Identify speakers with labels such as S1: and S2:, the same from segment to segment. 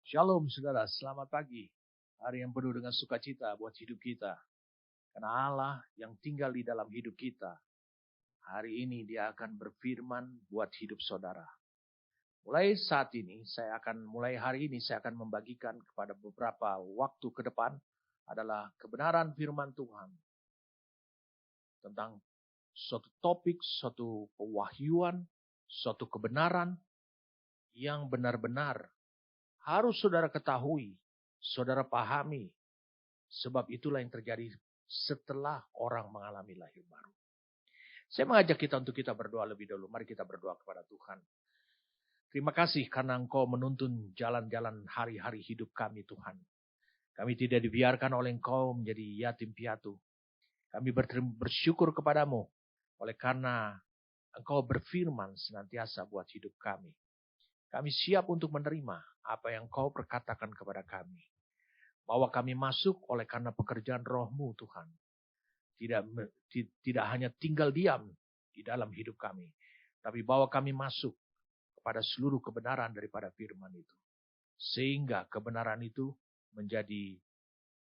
S1: Shalom saudara, selamat pagi. Hari yang penuh dengan sukacita buat hidup kita. Karena Allah yang tinggal di dalam hidup kita, hari ini Dia akan berfirman buat hidup saudara. Mulai hari ini saya akan membagikan kepada beberapa waktu ke depan adalah kebenaran firman Tuhan. Tentang suatu topik, suatu pewahyuan, suatu kebenaran yang benar-benar harus saudara ketahui, saudara pahami. Sebab itulah yang terjadi setelah orang mengalami lahir baru. Saya mengajak kita untuk kita berdoa lebih dulu. Mari kita berdoa kepada Tuhan. Terima kasih karena Engkau menuntun jalan-jalan hari-hari hidup kami Tuhan. Kami tidak dibiarkan oleh Engkau menjadi yatim piatu. Kami bersyukur kepadamu oleh karena Engkau berfirman senantiasa buat hidup kami. Kami siap untuk menerima apa yang Engkau perkatakan kepada kami. Bahwa kami masuk oleh karena pekerjaan Roh-Mu Tuhan. Tidak hanya tinggal diam di dalam hidup kami. Tapi bahwa kami masuk kepada seluruh kebenaran daripada firman itu. Sehingga kebenaran itu menjadi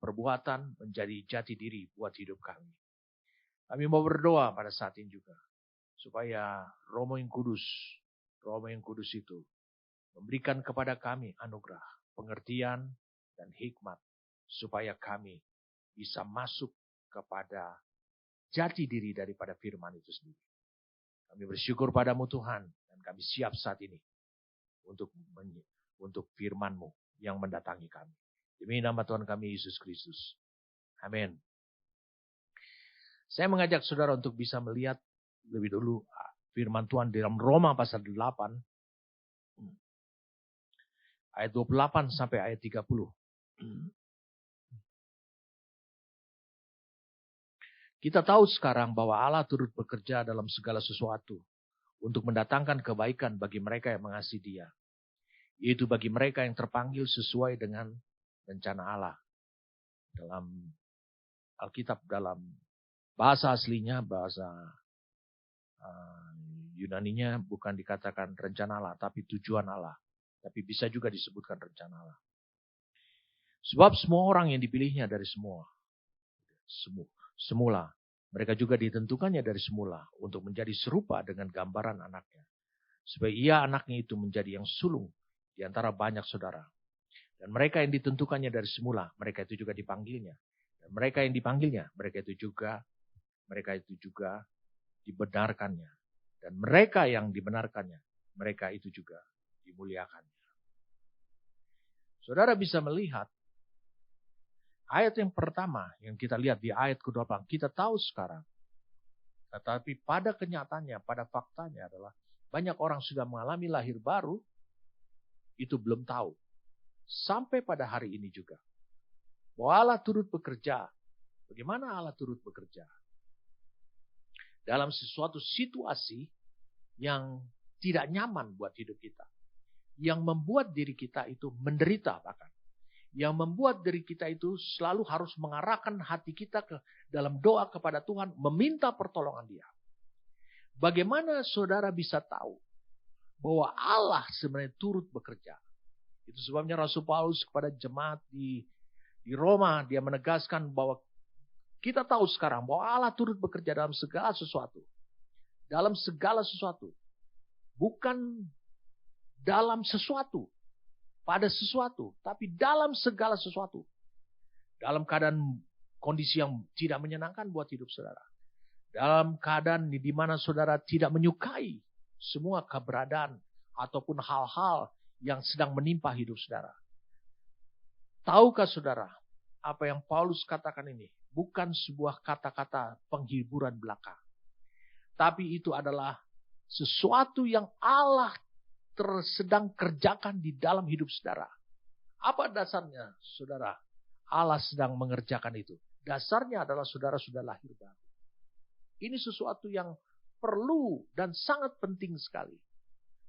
S1: perbuatan, menjadi jati diri buat hidup kami. Kami mau berdoa pada saat ini juga. Supaya Roh yang Kudus itu memberikan kepada kami anugerah, pengertian, dan hikmat. Supaya kami bisa masuk kepada jati diri daripada firman itu sendiri. Kami bersyukur padamu Tuhan. Dan kami siap saat ini untuk firman-Mu yang mendatangi kami. Demi nama Tuhan kami Yesus Kristus. Amin. Saya mengajak saudara untuk bisa melihat lebih dulu firman Tuhan dalam Roma pasal 8. Ayat 28 sampai ayat 30. Kita tahu sekarang bahwa Allah turut bekerja dalam segala sesuatu untuk mendatangkan kebaikan bagi mereka yang mengasihi Dia. Yaitu bagi mereka yang terpanggil sesuai dengan rencana Allah. Dalam Alkitab, dalam bahasa aslinya, bahasa Yunaninya bukan dikatakan rencana Allah, tapi tujuan Allah. Tapi bisa juga disebutkan rencana Allah. Sebab semua orang yang dipilihnya dari semula. Mereka juga ditentukannya dari semula untuk menjadi serupa dengan gambaran anaknya. Supaya ia anaknya itu menjadi yang sulung di antara banyak saudara. Dan mereka yang ditentukannya dari semula, mereka itu juga dipanggilnya. Dan mereka yang dipanggilnya, mereka itu juga dibenarkannya. Dan mereka yang dibenarkannya, mereka itu juga dimuliakannya. Saudara bisa melihat ayat yang pertama yang kita lihat di ayat ke-8, kita tahu sekarang. Tetapi pada kenyataannya, pada faktanya adalah banyak orang sudah mengalami lahir baru, itu belum tahu. Sampai pada hari ini juga. Bahwa Allah turut bekerja. Bagaimana Allah turut bekerja? Dalam sesuatu situasi yang tidak nyaman buat hidup kita. Yang membuat diri kita itu menderita bahkan. Yang membuat diri kita itu selalu harus mengarahkan hati kita ke dalam doa kepada Tuhan, meminta pertolongan Dia. Bagaimana saudara bisa tahu bahwa Allah sebenarnya turut bekerja? Itu sebabnya Rasul Paulus kepada jemaat di Roma, dia menegaskan bahwa kita tahu sekarang bahwa Allah turut bekerja dalam segala sesuatu. Dalam segala sesuatu. Bukan dalam sesuatu. Pada sesuatu, tapi dalam segala sesuatu. Dalam keadaan kondisi yang tidak menyenangkan buat hidup saudara. Dalam keadaan di mana saudara tidak menyukai semua keberadaan ataupun hal-hal yang sedang menimpa hidup saudara. Tahukah saudara, apa yang Paulus katakan ini bukan sebuah kata-kata penghiburan belaka. Tapi itu adalah sesuatu yang Allah sedang kerjakan di dalam hidup saudara. Apa dasarnya, saudara? Allah sedang mengerjakan itu. Dasarnya adalah saudara sudah lahir baru. Ini sesuatu yang perlu dan sangat penting sekali.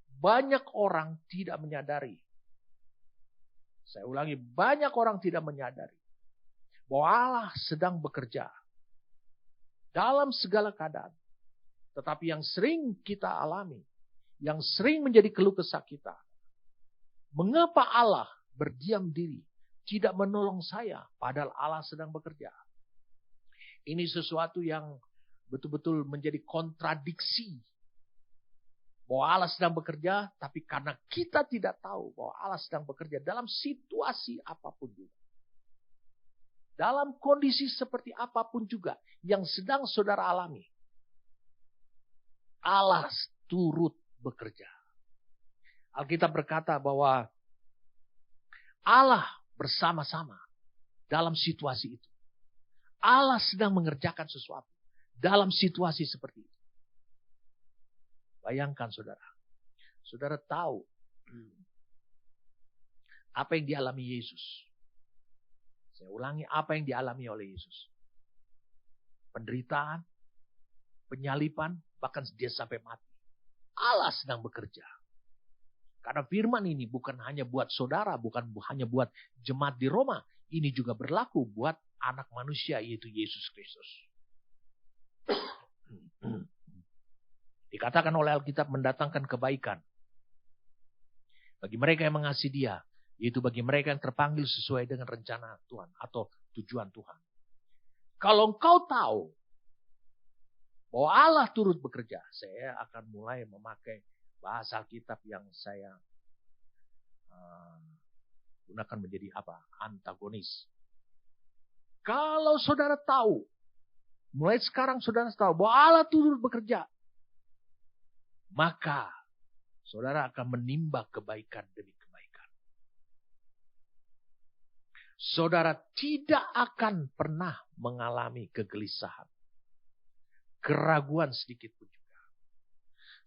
S1: Banyak orang tidak menyadari. Saya ulangi, banyak orang tidak menyadari bahwa Allah sedang bekerja dalam segala keadaan. Tetapi yang sering kita alami, yang sering menjadi keluh kesah kita. Mengapa Allah berdiam diri, tidak menolong saya, padahal Allah sedang bekerja. Ini sesuatu yang betul-betul menjadi kontradiksi. Bahwa Allah sedang bekerja, tapi karena kita tidak tahu bahwa Allah sedang bekerja dalam situasi apapun juga. Dalam kondisi seperti apapun juga yang sedang saudara alami. Allah turut bekerja. Alkitab berkata bahwa Allah bersama-sama dalam situasi itu. Allah sedang mengerjakan sesuatu dalam situasi seperti itu. Bayangkan saudara. Saudara tahu apa yang dialami Yesus. Saya ulangi, apa yang dialami oleh Yesus. Penderitaan, penyaliban, bahkan dia sampai mati. Allah sedang bekerja. Karena firman ini bukan hanya buat saudara, bukan hanya buat jemaat di Roma. Ini juga berlaku buat anak manusia, yaitu Yesus Kristus. Dikatakan oleh Alkitab mendatangkan kebaikan bagi mereka yang mengasihi Dia, yaitu bagi mereka yang terpanggil sesuai dengan rencana Tuhan atau tujuan Tuhan. Kalau engkau tahu bahwa Allah turut bekerja, saya akan mulai memakai bahasa Alkitab yang saya gunakan menjadi antagonis. Kalau saudara tahu, mulai sekarang saudara tahu bahwa Allah turut bekerja, maka saudara akan menimba kebaikan demi kebaikan. Saudara tidak akan pernah mengalami kegelisahan, keraguan sedikit pun juga.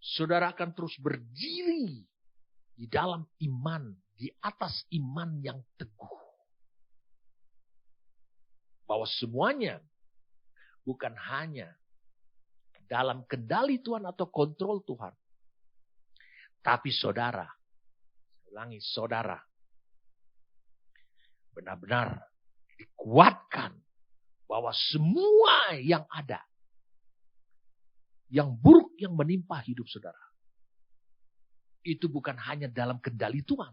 S1: Saudara akan terus berdiri di dalam iman, di atas iman yang teguh. Bahwa semuanya bukan hanya dalam kendali Tuhan atau kontrol Tuhan. Tapi saudara, ulangi saudara, benar-benar dikuatkan bahwa semua yang ada, yang buruk yang menimpa hidup saudara, itu bukan hanya dalam kendali Tuhan.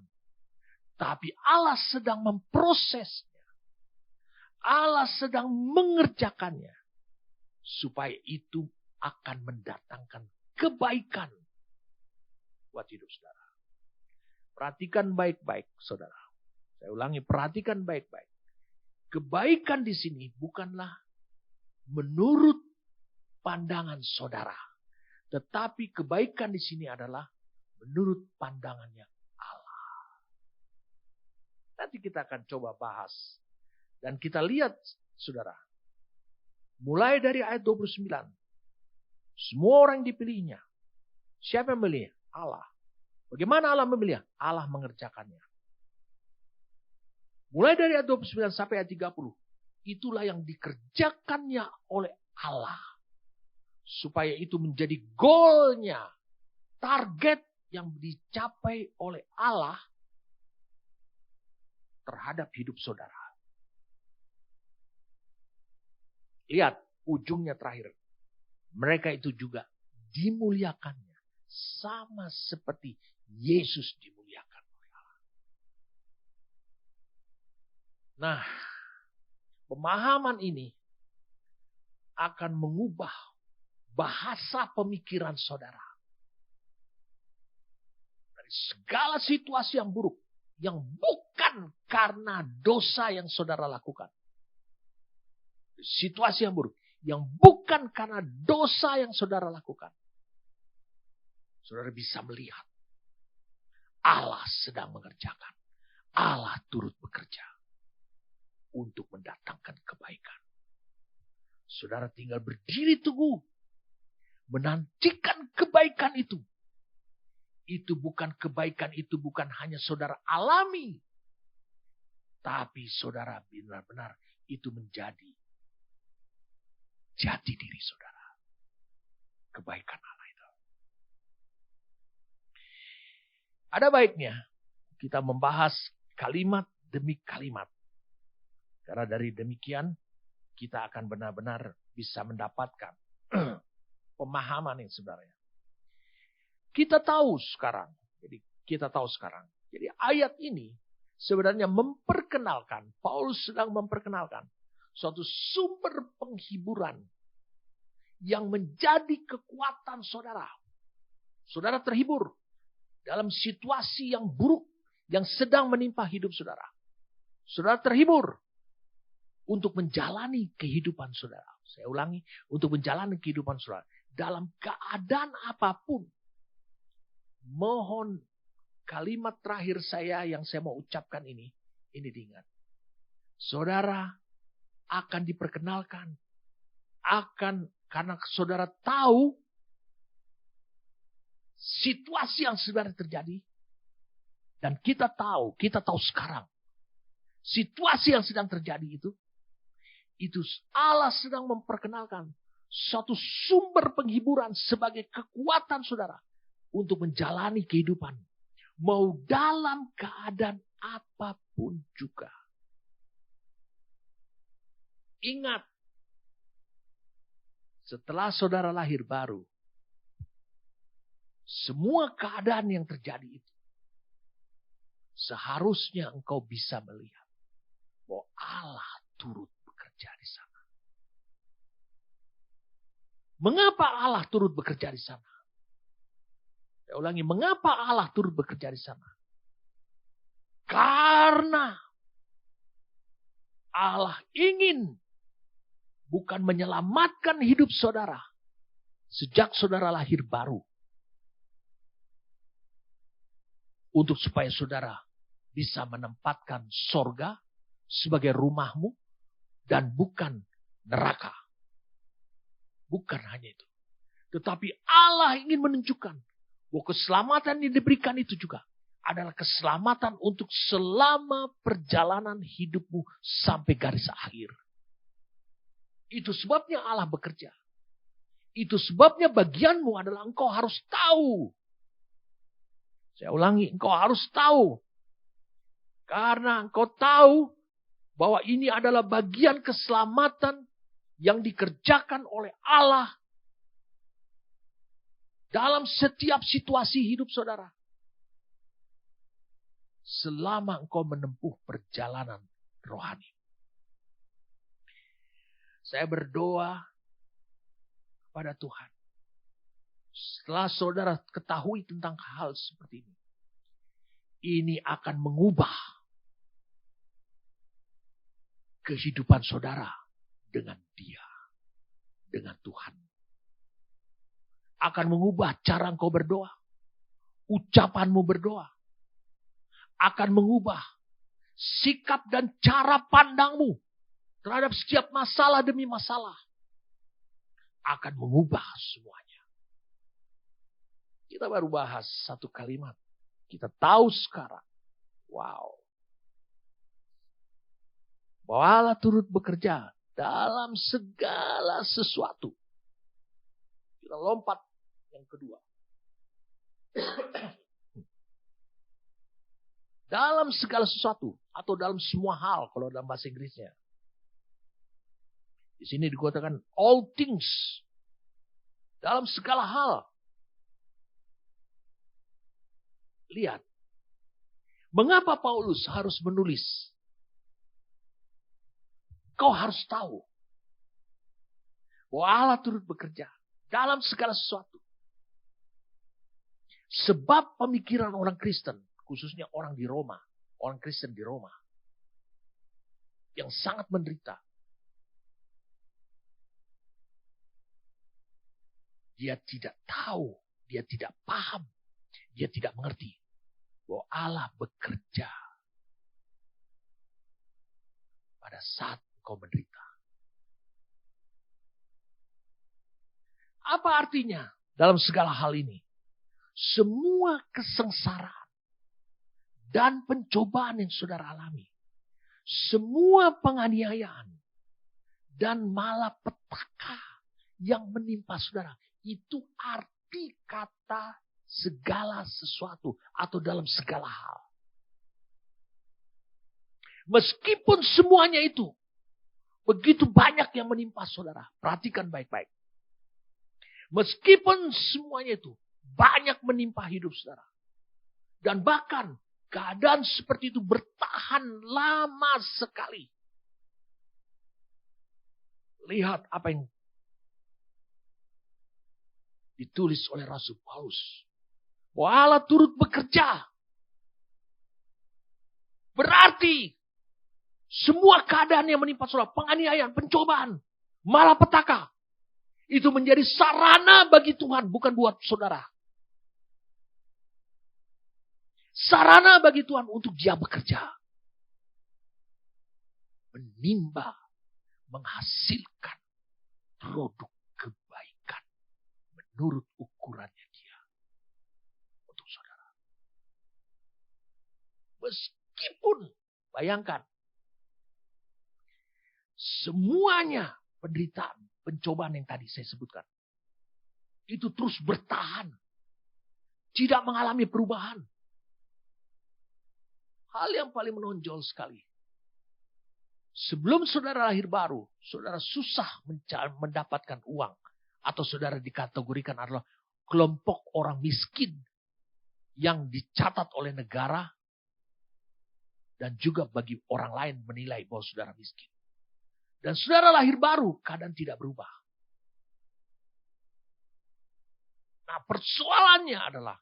S1: Tapi Allah sedang memprosesnya. Allah sedang mengerjakannya. Supaya itu akan mendatangkan kebaikan buat hidup saudara. Perhatikan baik-baik saudara. Saya ulangi, perhatikan baik-baik. Kebaikan di sini bukanlah menurut pandangan saudara. Tetapi kebaikan di sini adalah menurut pandangannya Allah. Nanti kita akan coba bahas. Dan kita lihat, saudara. Mulai dari ayat 29. Semua orang dipilihnya. Siapa yang memilih? Allah. Bagaimana Allah memilih? Allah mengerjakannya. Mulai dari ayat 29 sampai ayat 30. Itulah yang dikerjakannya oleh Allah. Supaya itu menjadi goalnya. Target yang dicapai oleh Allah terhadap hidup saudara. Lihat ujungnya terakhir. Mereka itu juga dimuliakannya. Sama seperti Yesus dimuliakan oleh Allah. Nah, pemahaman ini akan mengubah bahasa pemikiran saudara. Dari segala situasi yang buruk. Yang bukan karena dosa yang saudara lakukan. Situasi yang buruk. Yang bukan karena dosa yang saudara lakukan. Saudara bisa melihat. Allah sedang mengerjakan. Allah turut bekerja. Untuk mendatangkan kebaikan. Saudara tinggal berdiri teguh. Menantikan kebaikan itu. Itu bukan kebaikan, itu bukan hanya saudara alami. Tapi saudara benar-benar itu menjadi jati diri saudara. Kebaikan Allah itu. Ada baiknya kita membahas kalimat demi kalimat. Karena dari demikian kita akan benar-benar bisa mendapatkan pemahaman yang sebenarnya. Kita tahu sekarang. Jadi ayat ini sebenarnya memperkenalkan, Paulus sedang memperkenalkan suatu sumber penghiburan yang menjadi kekuatan saudara. Saudara terhibur dalam situasi yang buruk yang sedang menimpa hidup saudara. Saudara terhibur untuk menjalani kehidupan saudara. Saya ulangi, untuk menjalani kehidupan saudara. Dalam keadaan apapun. Mohon kalimat terakhir saya yang saya mau ucapkan ini diingat. Saudara akan diperkenalkan. Karena saudara tahu situasi yang sebenarnya terjadi. Dan kita tahu sekarang. Situasi yang sedang terjadi itu Allah sedang memperkenalkan suatu sumber penghiburan sebagai kekuatan saudara untuk menjalani kehidupan. Mau dalam keadaan apapun juga. Ingat, setelah saudara lahir baru, semua keadaan yang terjadi itu, seharusnya engkau bisa melihat bahwa Allah turut bekerja di sana. Mengapa Allah turut bekerja di sana? Saya ulangi, mengapa Allah turut bekerja di sana? Karena Allah ingin bukan menyelamatkan hidup saudara sejak saudara lahir baru. Untuk supaya saudara bisa menempatkan sorga sebagai rumahmu dan bukan neraka. Bukan hanya itu. Tetapi Allah ingin menunjukkan bahwa keselamatan yang diberikan itu juga adalah keselamatan untuk selama perjalanan hidupmu sampai garis akhir. Itu sebabnya Allah bekerja. Itu sebabnya bagianmu adalah engkau harus tahu. Saya ulangi, engkau harus tahu. Karena engkau tahu bahwa ini adalah bagian keselamatan yang dikerjakan oleh Allah dalam setiap situasi hidup saudara. Selama engkau menempuh perjalanan rohani. Saya berdoa kepada Tuhan. Setelah saudara ketahui tentang hal seperti ini akan mengubah kehidupan saudara dengan Dia, dengan Tuhan. Akan mengubah cara engkau berdoa, ucapanmu berdoa. Akan mengubah sikap dan cara pandangmu terhadap setiap masalah demi masalah. Akan mengubah semuanya. Kita baru bahas satu kalimat. Kita tahu sekarang. Wow. Bahwa Allah turut bekerja dalam segala sesuatu. Kita lompat yang kedua. Dalam segala sesuatu. Atau dalam semua hal kalau dalam bahasa Inggrisnya. Di sini dikatakan all things. Dalam segala hal. Lihat. Mengapa Paulus harus menulis? Kau harus tahu. Bahwa Allah turut bekerja. Dalam segala sesuatu. Sebab pemikiran orang Kristen. Khususnya orang di Roma. Orang Kristen di Roma. Yang sangat menderita. Dia tidak tahu. Dia tidak paham. Dia tidak mengerti. Bahwa Allah bekerja. Pada saat kau menderita. Apa artinya dalam segala hal ini? Semua kesengsaraan dan pencobaan yang saudara alami. Semua penganiayaan dan malapetaka yang menimpa saudara. Itu arti kata segala sesuatu atau dalam segala hal. Meskipun semuanya itu begitu banyak yang menimpa saudara. Perhatikan baik-baik. Meskipun semuanya itu banyak menimpa hidup saudara. Dan bahkan Keadaan seperti itu bertahan lama sekali. Lihat apa yang ditulis oleh Rasul Paulus. Allah turut bekerja. Berarti semua keadaan yang menimpa saudara, penganiayaan, pencobaan, malapetaka, itu menjadi sarana bagi Tuhan, bukan buat saudara. Sarana bagi Tuhan untuk Dia bekerja. Menimba, menghasilkan produk kebaikan menurut ukurannya Dia untuk saudara. Meskipun, bayangkan, semuanya penderitaan, pencobaan yang tadi saya sebutkan, itu terus bertahan, tidak mengalami perubahan. Hal yang paling menonjol sekali, sebelum saudara lahir baru, saudara susah mendapatkan uang. Atau saudara dikategorikan adalah kelompok orang miskin yang dicatat oleh negara. Dan juga bagi orang lain menilai bahwa saudara miskin. Dan saudara lahir baru, keadaan tidak berubah. Nah, persoalannya adalah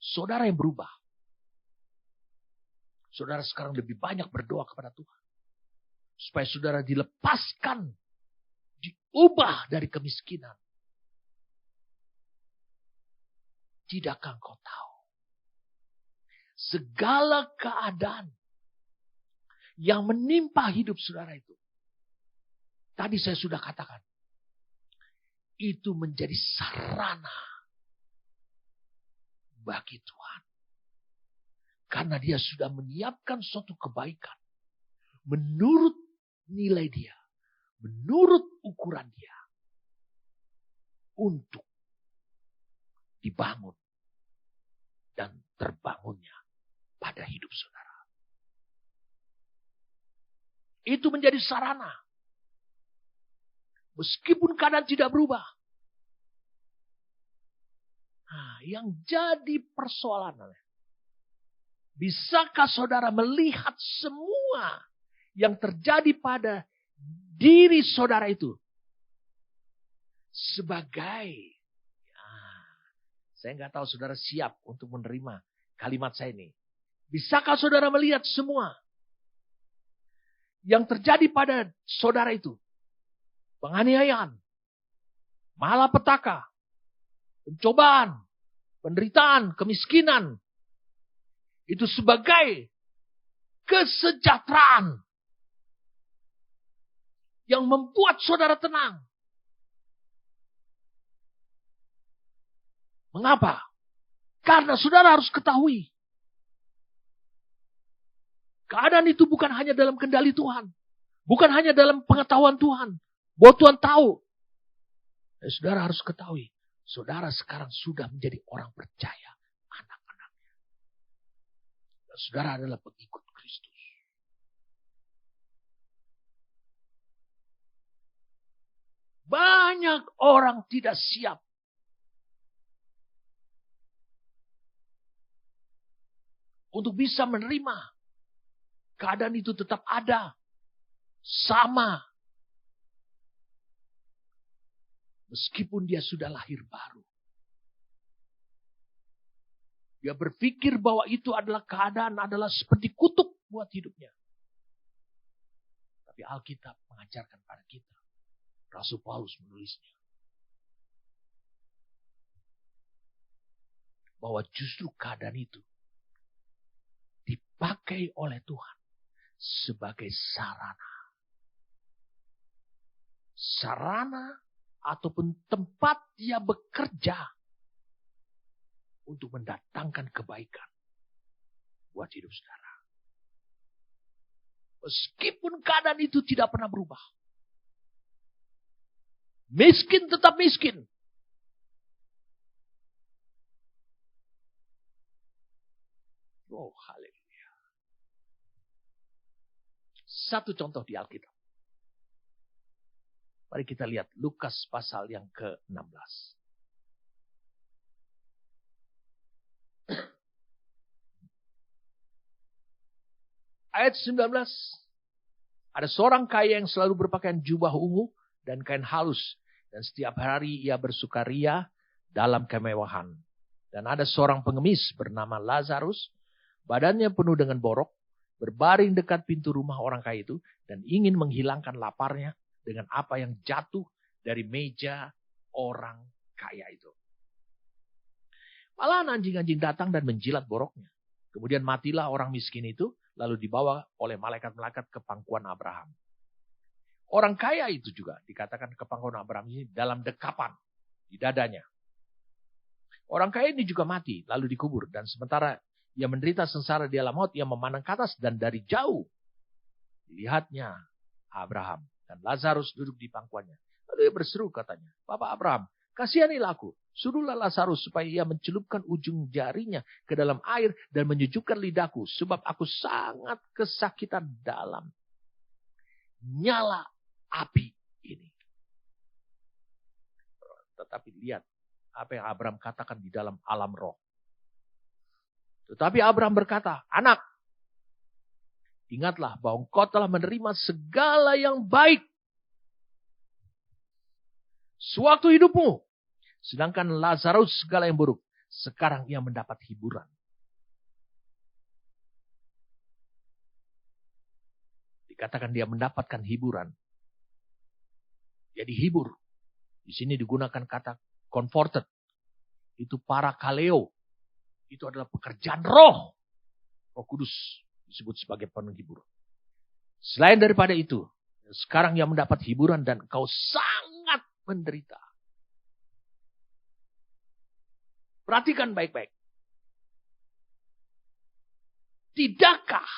S1: saudara yang berubah. Saudara sekarang lebih banyak berdoa kepada Tuhan. Supaya saudara dilepaskan, diubah dari kemiskinan. Tidakkah engkau tahu? Segala keadaan yang menimpa hidup saudara itu, tadi saya sudah katakan, itu menjadi sarana bagi Tuhan. Karena Dia sudah menyiapkan suatu kebaikan menurut nilai Dia, menurut ukuran Dia, untuk dibangun dan terbangunnya pada hidup saudara. Itu menjadi sarana. Meskipun keadaan tidak berubah. Nah, yang jadi persoalan, bisakah saudara melihat semua yang terjadi pada diri saudara itu sebagai, saya nggak tahu saudara siap untuk menerima kalimat saya ini. Bisakah saudara melihat semua yang terjadi pada saudara itu? Penganiayaan, malapetaka, pencobaan, penderitaan, kemiskinan. Itu sebagai kesejahteraan yang membuat saudara tenang. Mengapa? Karena saudara harus ketahui, keadaan itu bukan hanya dalam kendali Tuhan. Bukan hanya dalam pengetahuan Tuhan. Bahwa Tuhan tahu. Dan saudara harus ketahui, saudara sekarang sudah menjadi orang percaya, anak-anaknya. Dan saudara adalah pengikut Kristus. Banyak orang tidak siap untuk bisa menerima keadaan itu tetap ada, sama. Meskipun dia sudah lahir baru. Dia berpikir bahwa itu adalah keadaan, adalah seperti kutuk buat hidupnya. Tapi Alkitab mengajarkan pada kita. Rasul Paulus menulisnya. Bahwa justru keadaan itu dipakai oleh Tuhan sebagai sarana. Sarana ataupun tempat Dia bekerja untuk mendatangkan kebaikan buat hidup saudara. Meskipun keadaan itu tidak pernah berubah. Miskin tetap miskin. Oh, haleluya. Satu contoh di Alkitab. Mari kita lihat Lukas pasal yang ke-16. Ayat 19. Ada seorang kaya yang selalu berpakaian jubah ungu dan kain halus. Dan setiap hari ia bersukaria dalam kemewahan. Dan ada seorang pengemis bernama Lazarus. Badannya penuh dengan borok. Berbaring dekat pintu rumah orang kaya itu. Dan ingin menghilangkan laparnya dengan apa yang jatuh dari meja orang kaya itu. Malahan anjing-anjing datang dan menjilat boroknya. Kemudian matilah orang miskin itu. Lalu dibawa oleh malaikat-malaikat ke pangkuan Abraham. Orang kaya itu juga dikatakan ke pangkuan Abraham ini dalam dekapan di dadanya. Orang kaya ini juga mati lalu dikubur. Dan sementara ia menderita sengsara di alam maut, ia memandang ke atas dan dari jauh dilihatnya Abraham dan Lazarus duduk di pangkuannya. Lalu ia berseru katanya, Bapak Abraham, kasihanilah aku. Suruhlah Lazarus supaya ia mencelupkan ujung jarinya ke dalam air dan menyejukkan lidahku. Sebab aku sangat kesakitan dalam nyala api ini. Tetapi lihat apa yang Abraham katakan di dalam alam roh. Tetapi Abraham berkata, anak, ingatlah bahwa engkau telah menerima segala yang baik sewaktu hidupmu. Sedangkan Lazarus segala yang buruk. Sekarang ia mendapat hiburan. Dikatakan dia mendapatkan hiburan. Dia dihibur. Di sini digunakan kata comforted. Itu parakaleo. Itu adalah pekerjaan roh. Roh Kudus disebut sebagai penghibur. Selain daripada itu, sekarang ia mendapat hiburan dan engkau sangat menderita. Perhatikan baik-baik. Tidakkah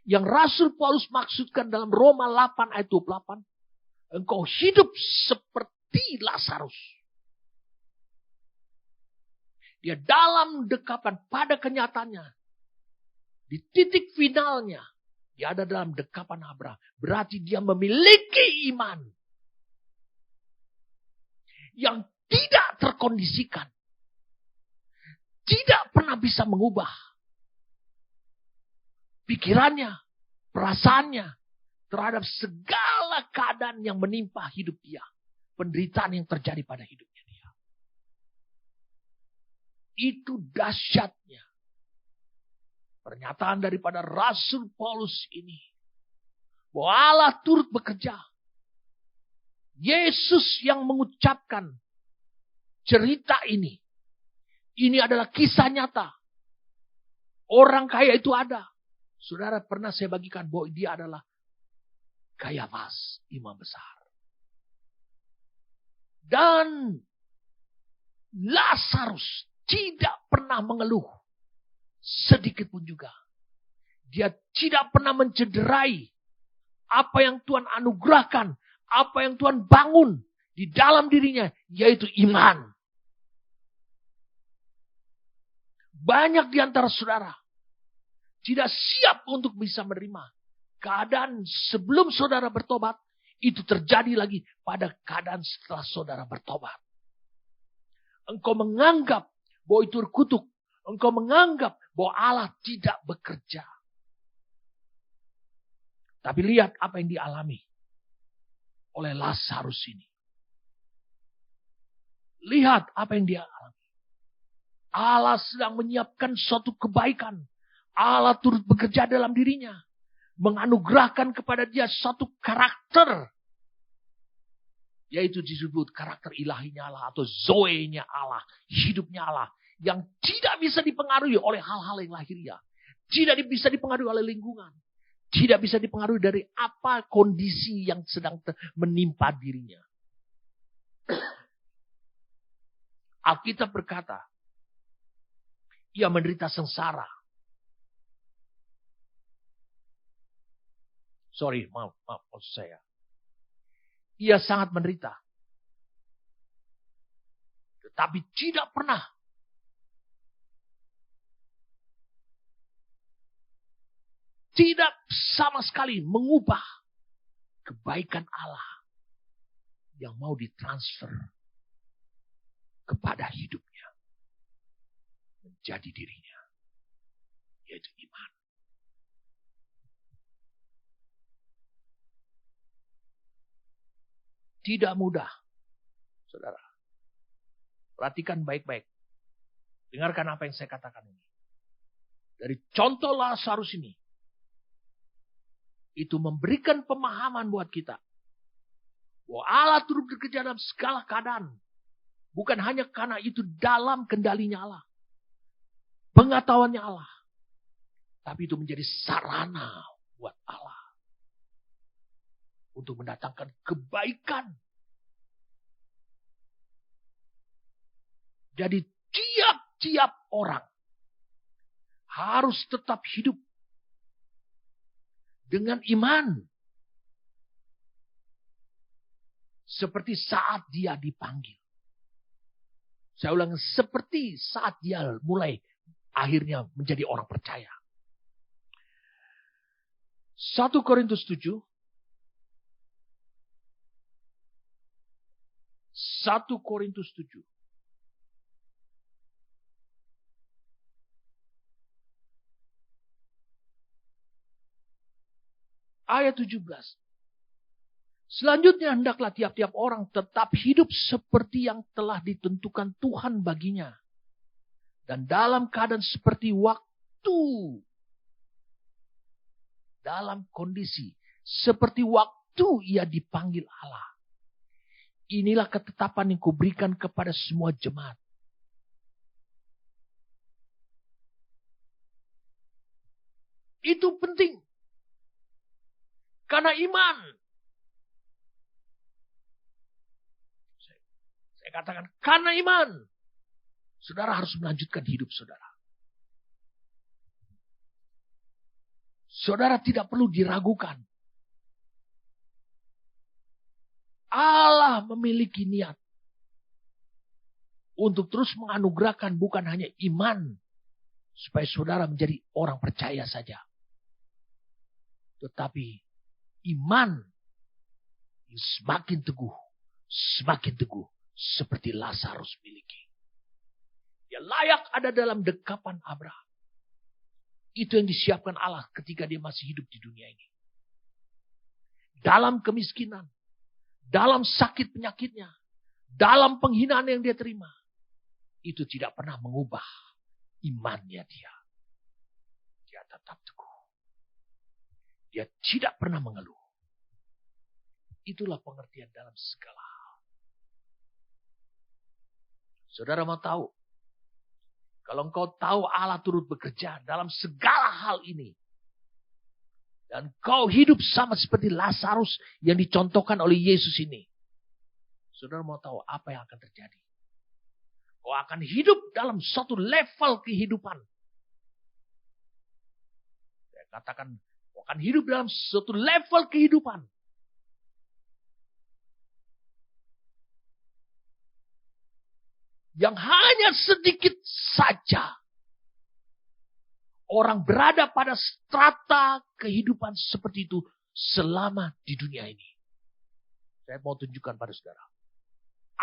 S1: yang Rasul Paulus maksudkan dalam Roma 8 ayat 28? Engkau hidup seperti Lazarus. Dia dalam dekapan pada kenyataannya. Di titik finalnya. Dia ada dalam dekapan Abraham. Berarti dia memiliki iman. Yang tidak terkondisikan. Tidak pernah bisa mengubah pikirannya, perasaannya terhadap segala keadaan yang menimpa hidup dia. Penderitaan yang terjadi pada hidupnya dia. Itu dahsyatnya pernyataan daripada Rasul Paulus ini. Bahwa Allah turut bekerja. Yesus yang mengucapkan cerita ini. Ini adalah kisah nyata. Orang kaya itu ada. Saudara, pernah saya bagikan bahwa dia adalah Kayafas, imam besar. Dan Lazarus tidak pernah mengeluh. Sedikit pun juga. Dia tidak pernah mencederai apa yang Tuhan anugerahkan. Apa yang Tuhan bangun di dalam dirinya. Yaitu iman. Banyak di antara saudara tidak siap untuk bisa menerima keadaan sebelum saudara bertobat. Itu terjadi lagi pada keadaan setelah saudara bertobat. Engkau menganggap bahwa itu kutuk. Engkau menganggap bahwa Allah tidak bekerja. Tapi lihat apa yang dialami oleh Lazarus ini. Lihat apa yang dia alami. Allah sedang menyiapkan suatu kebaikan. Allah turut bekerja dalam dirinya. Menganugerahkan kepada dia suatu karakter. Yaitu disebut karakter ilahinya Allah atau zoe-nya Allah. Hidupnya Allah. Yang tidak bisa dipengaruhi oleh hal-hal yang lahiriah. Tidak bisa dipengaruhi oleh lingkungan. Tidak bisa dipengaruhi dari apa kondisi yang sedang menimpa dirinya. Alkitab berkata, ia menderita sengsara. Maaf maksud saya. Ia sangat menderita. Tetapi tidak pernah tidak sama sekali mengubah kebaikan Allah yang mau ditransfer kepada hidupnya. Menjadi dirinya. Yaitu iman. Tidak mudah. Saudara. Perhatikan baik-baik. Dengarkan apa yang saya katakan ini. Dari contoh Lazarus ini. Itu memberikan pemahaman buat kita. Bahwa Allah turut bekerja dalam segala keadaan. Bukan hanya karena itu dalam kendalinya Allah. Pengetahuannya Allah. Tapi itu menjadi sarana buat Allah. Untuk mendatangkan kebaikan. Jadi tiap-tiap orang harus tetap hidup dengan iman. Seperti saat dia dipanggil. Saya ulang, seperti saat dia mulai akhirnya menjadi orang percaya. 1 Korintus 7. 1 Korintus 7. Ayat 17. Selanjutnya hendaklah tiap-tiap orang tetap hidup seperti yang telah ditentukan Tuhan baginya. Dan dalam keadaan seperti waktu. Dalam kondisi seperti waktu ia dipanggil Allah. Inilah ketetapan yang kuberikan kepada semua jemaat. Itu penting. Karena iman. Saya katakan, karena iman. Saudara harus melanjutkan hidup saudara. Saudara tidak perlu diragukan. Allah memiliki niat. Untuk terus menganugerahkan bukan hanya iman. Supaya saudara menjadi orang percaya saja. Tetapi iman yang semakin teguh. Semakin teguh. Seperti Lazarus miliki. Dia layak ada dalam dekapan Abraham. Itu yang disiapkan Allah ketika dia masih hidup di dunia ini. Dalam kemiskinan. Dalam sakit penyakitnya. Dalam penghinaan yang dia terima. Itu tidak pernah mengubah imannya dia. Dia tetap teguh. Dia tidak pernah mengeluh. Itulah pengertian dalam segala hal. Saudara mau tahu? Kalau engkau tahu Allah turut bekerja dalam segala hal ini. Dan kau hidup sama seperti Lazarus yang dicontohkan oleh Yesus ini. Saudara mau tahu apa yang akan terjadi? Kau akan hidup dalam suatu level kehidupan. Saya katakan, kau akan hidup dalam suatu level kehidupan. Yang hanya sedikit saja orang berada pada strata kehidupan seperti itu selama di dunia ini. Saya mau tunjukkan pada saudara.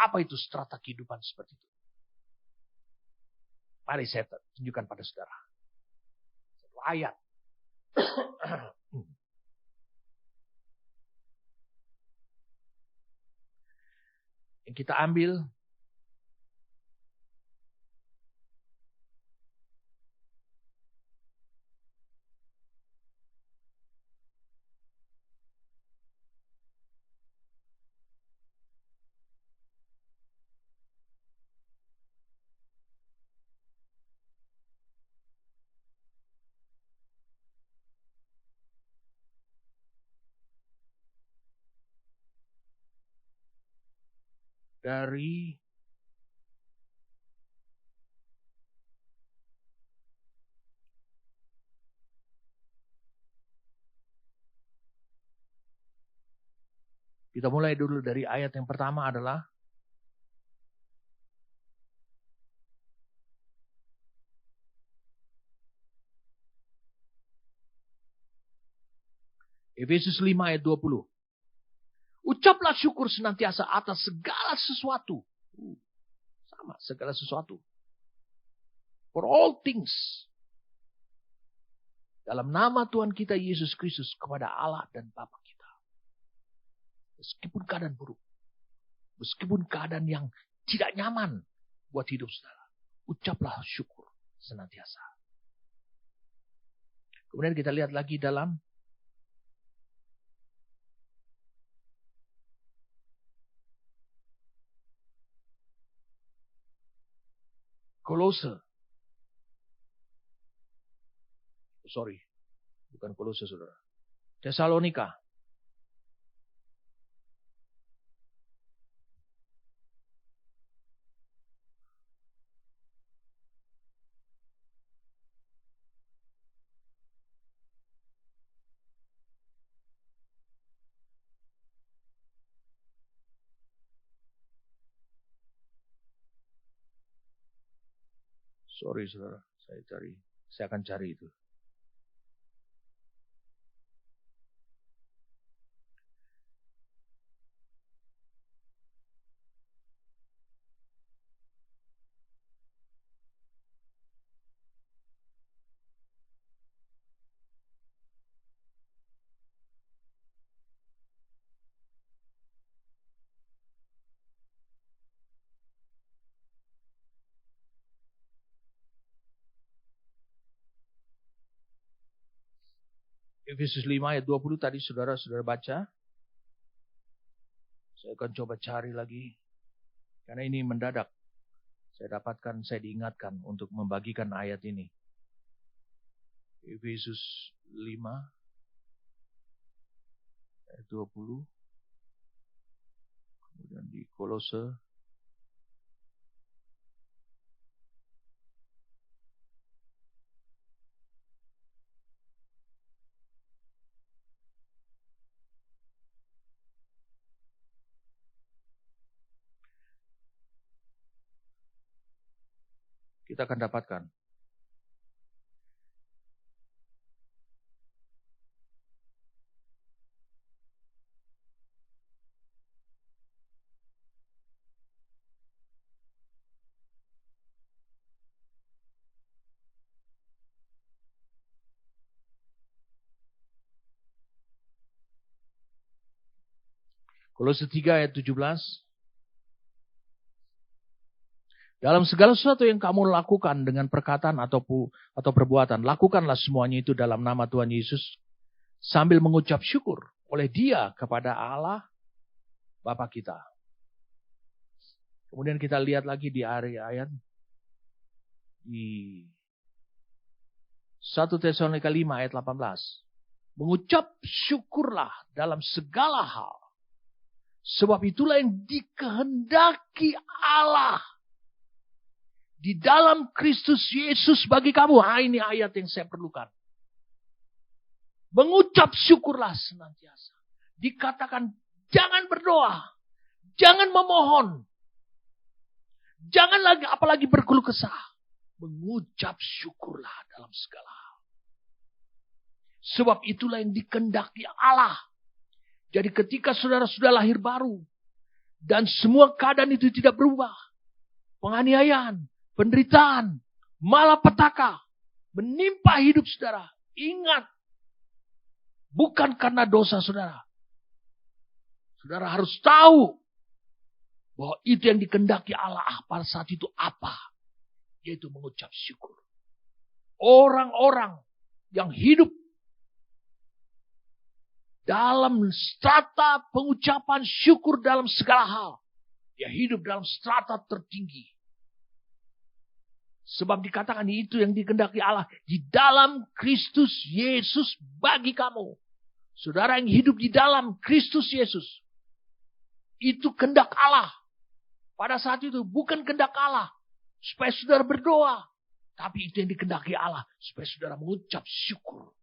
S1: Apa itu strata kehidupan seperti itu? Mari saya tunjukkan pada saudara. Satu ayat. Yang kita ambil dari kita mulai dulu dari ayat yang pertama adalah Efesus 5 ayat 20. Ucaplah syukur senantiasa atas segala sesuatu. Sama, segala sesuatu. For all things. Dalam nama Tuhan kita Yesus Kristus kepada Allah dan Bapa kita. Meskipun keadaan buruk. Meskipun keadaan yang tidak nyaman buat hidup saudara, ucaplah syukur senantiasa. Kemudian kita lihat lagi dalam Kolose. Bukan Kolose, saudara. Tesalonika. Saudara. Saya akan cari itu. Efesus 5 ayat 20 tadi saudara baca. Saya akan coba cari lagi. Karena ini mendadak. Saya diingatkan untuk membagikan ayat ini. Efesus 5 ayat 20. Kemudian di Kolose. Kita akan dapatkan. Kolose 3 ayat 17. Dalam segala sesuatu yang kamu lakukan dengan perkataan atau perbuatan, lakukanlah semuanya itu dalam nama Tuhan Yesus sambil mengucap syukur oleh Dia kepada Allah Bapa kita. Kemudian kita lihat lagi di ayat di 1 Tesalonika 5 ayat 18. Mengucap syukurlah dalam segala hal. Sebab itulah yang dikehendaki Allah di dalam Kristus Yesus bagi kamu. Ini ayat yang saya perlukan. Mengucap syukurlah senantiasa. Dikatakan jangan berdoa. Jangan memohon. Jangan lagi apalagi berkeluh kesah. Mengucap syukurlah dalam segala hal. Sebab itulah yang dikehendaki Allah. Jadi ketika saudara sudah lahir baru. Dan semua keadaan itu tidak berubah. Penganiayaan, penderitaan, malapetaka menimpa hidup saudara. Ingat. Bukan karena dosa saudara. Saudara harus tahu. Bahwa itu yang dikehendaki Allah pada saat itu apa? Yaitu mengucap syukur. Orang-orang yang hidup dalam strata pengucapan syukur dalam segala hal. Dia hidup dalam strata tertinggi. Sebab dikatakan itu yang dikehendaki Allah. Di dalam Kristus Yesus bagi kamu. Saudara yang hidup di dalam Kristus Yesus. Itu kehendak Allah. Pada saat itu bukan kehendak Allah. Supaya saudara berdoa. Tapi itu yang dikehendaki Allah. Supaya saudara mengucap syukur.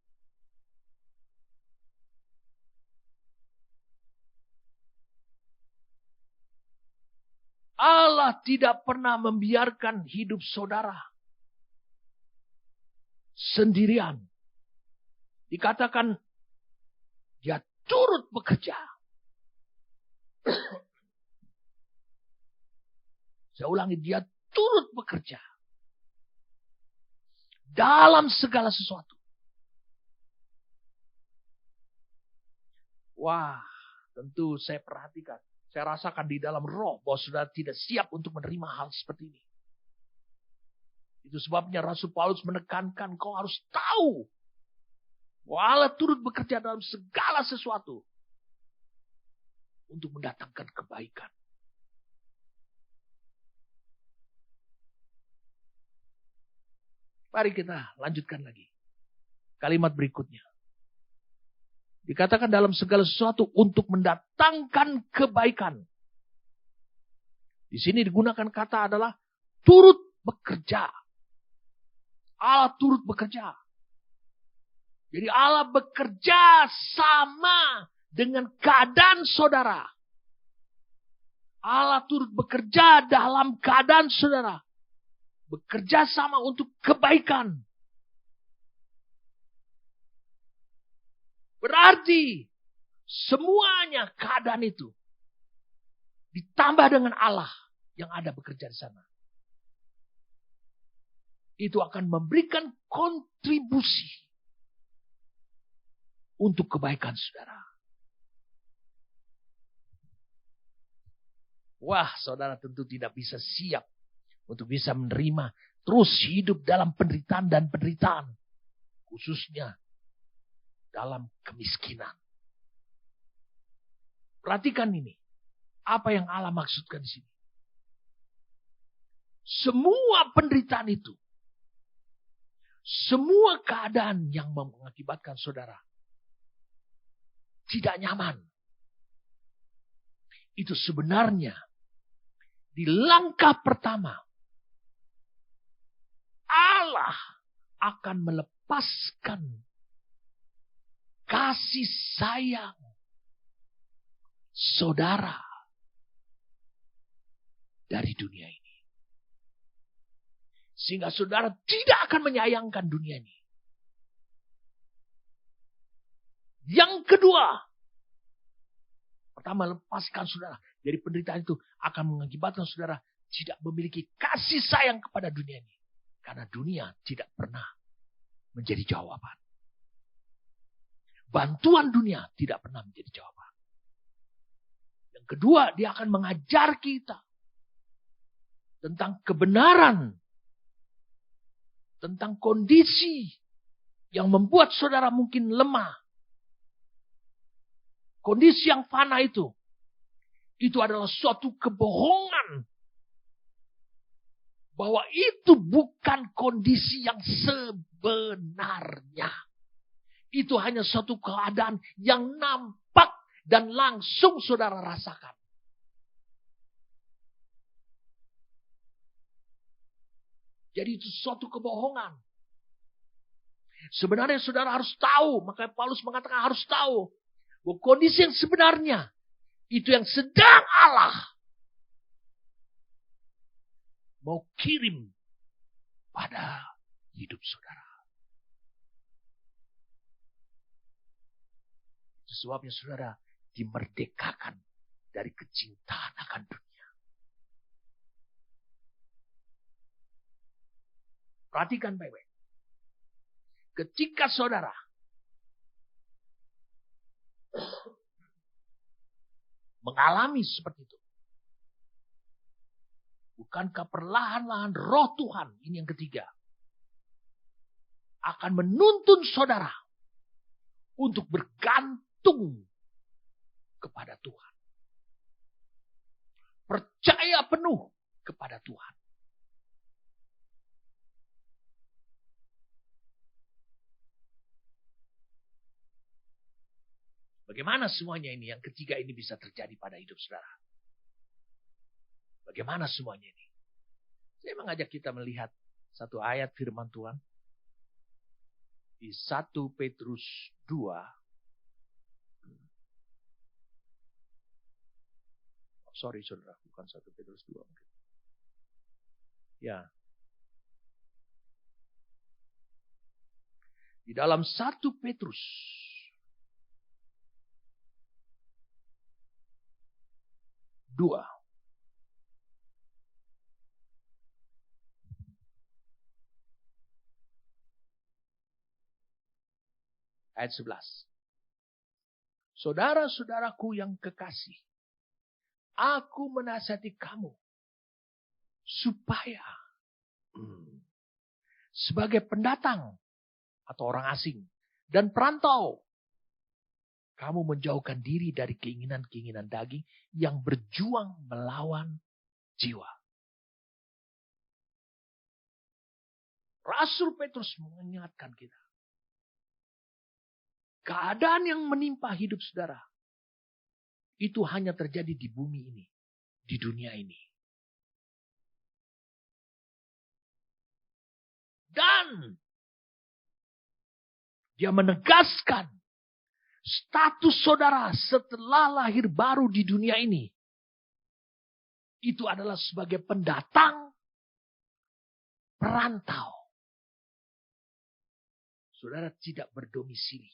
S1: Allah tidak pernah membiarkan hidup saudara sendirian. Dikatakan dia turut bekerja. Saya ulangi, dia turut bekerja. Dalam segala sesuatu. Wah, tentu saya perhatikan. Saya rasakan di dalam roh bahwa saudara tidak siap untuk menerima hal seperti ini. Itu sebabnya Rasul Paulus menekankan kau harus tahu bahwa Allah turut bekerja dalam segala sesuatu untuk mendatangkan kebaikan. Mari kita lanjutkan lagi. Kalimat berikutnya. Dikatakan dalam segala sesuatu untuk mendatangkan kebaikan. Di sini digunakan kata adalah turut bekerja. Allah turut bekerja. Jadi Allah bekerja sama dengan keadaan saudara. Allah turut bekerja dalam keadaan saudara. Bekerja sama untuk kebaikan. Berarti semuanya keadaan itu ditambah dengan Allah yang ada bekerja di sana. Itu akan memberikan kontribusi untuk kebaikan saudara. Wah, saudara tentu tidak bisa siap untuk bisa menerima terus hidup dalam penderitaan dan penderitaan. Khususnya dalam kemiskinan. Perhatikan ini. Apa yang Allah maksudkan di sini. Semua penderitaan itu. Semua keadaan yang mengakibatkan saudara tidak nyaman. Itu sebenarnya di langkah pertama Allah akan melepaskan kasih sayang saudara dari dunia ini. Sehingga saudara tidak akan menyayangkan dunia ini. Yang kedua, pertama lepaskan saudara dari penderitaan itu akan mengakibatkan saudara tidak memiliki kasih sayang kepada dunia ini. Karena dunia tidak pernah menjadi jawaban. Bantuan dunia tidak pernah menjadi jawaban. Yang kedua, dia akan mengajar kita tentang kebenaran, tentang kondisi yang membuat saudara mungkin lemah. Kondisi yang fana itu adalah suatu kebohongan. Bahwa itu bukan kondisi yang sebenarnya. Itu hanya suatu keadaan yang nampak dan langsung saudara rasakan. Jadi itu suatu kebohongan. Sebenarnya saudara harus tahu. Makanya Paulus mengatakan harus tahu. Bahwa kondisi yang sebenarnya. Itu yang sedang Allah mau kirim pada hidup saudara. Itu sebabnya saudara dimerdekakan dari kecintaan akan dunia. Perhatikan baik-baik. Ketika saudara mengalami seperti itu. Bukankah perlahan-lahan roh Tuhan, ini yang ketiga, akan menuntun saudara untuk bergantung kepada Tuhan. Percaya penuh kepada Tuhan. Bagaimana semuanya ini, yang ketiga ini bisa terjadi pada hidup saudara? Bagaimana semuanya ini? Saya mengajak kita melihat satu ayat firman Tuhan. Di 1 Petrus 2. Sorry saudara, bukan 1 Petrus 2. Ya. Di dalam 1 Petrus 2. Ayat 11. Saudara-saudaraku yang kekasih, Aku menasihati kamu supaya sebagai pendatang atau orang asing dan perantau, kamu menjauhkan diri dari keinginan-keinginan daging yang berjuang melawan jiwa. Rasul Petrus mengingatkan kita. Keadaan yang menimpa hidup saudara, itu hanya terjadi di bumi ini, di dunia ini. Dan dia menegaskan status saudara setelah lahir baru di dunia ini. Itu adalah sebagai pendatang, perantau. Saudara tidak berdomisili.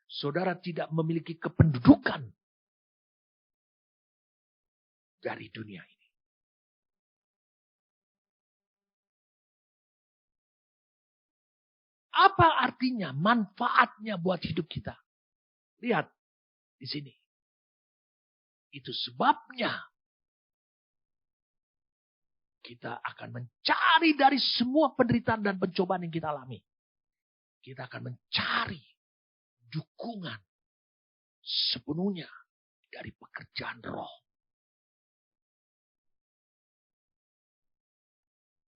S1: Saudara tidak memiliki kependudukan dari dunia ini. Apa artinya, manfaatnya buat hidup kita? Lihat di sini. Itu sebabnya kita akan mencari dari semua penderitaan dan pencobaan yang kita alami. Kita akan mencari dukungan sepenuhnya dari pekerjaan roh.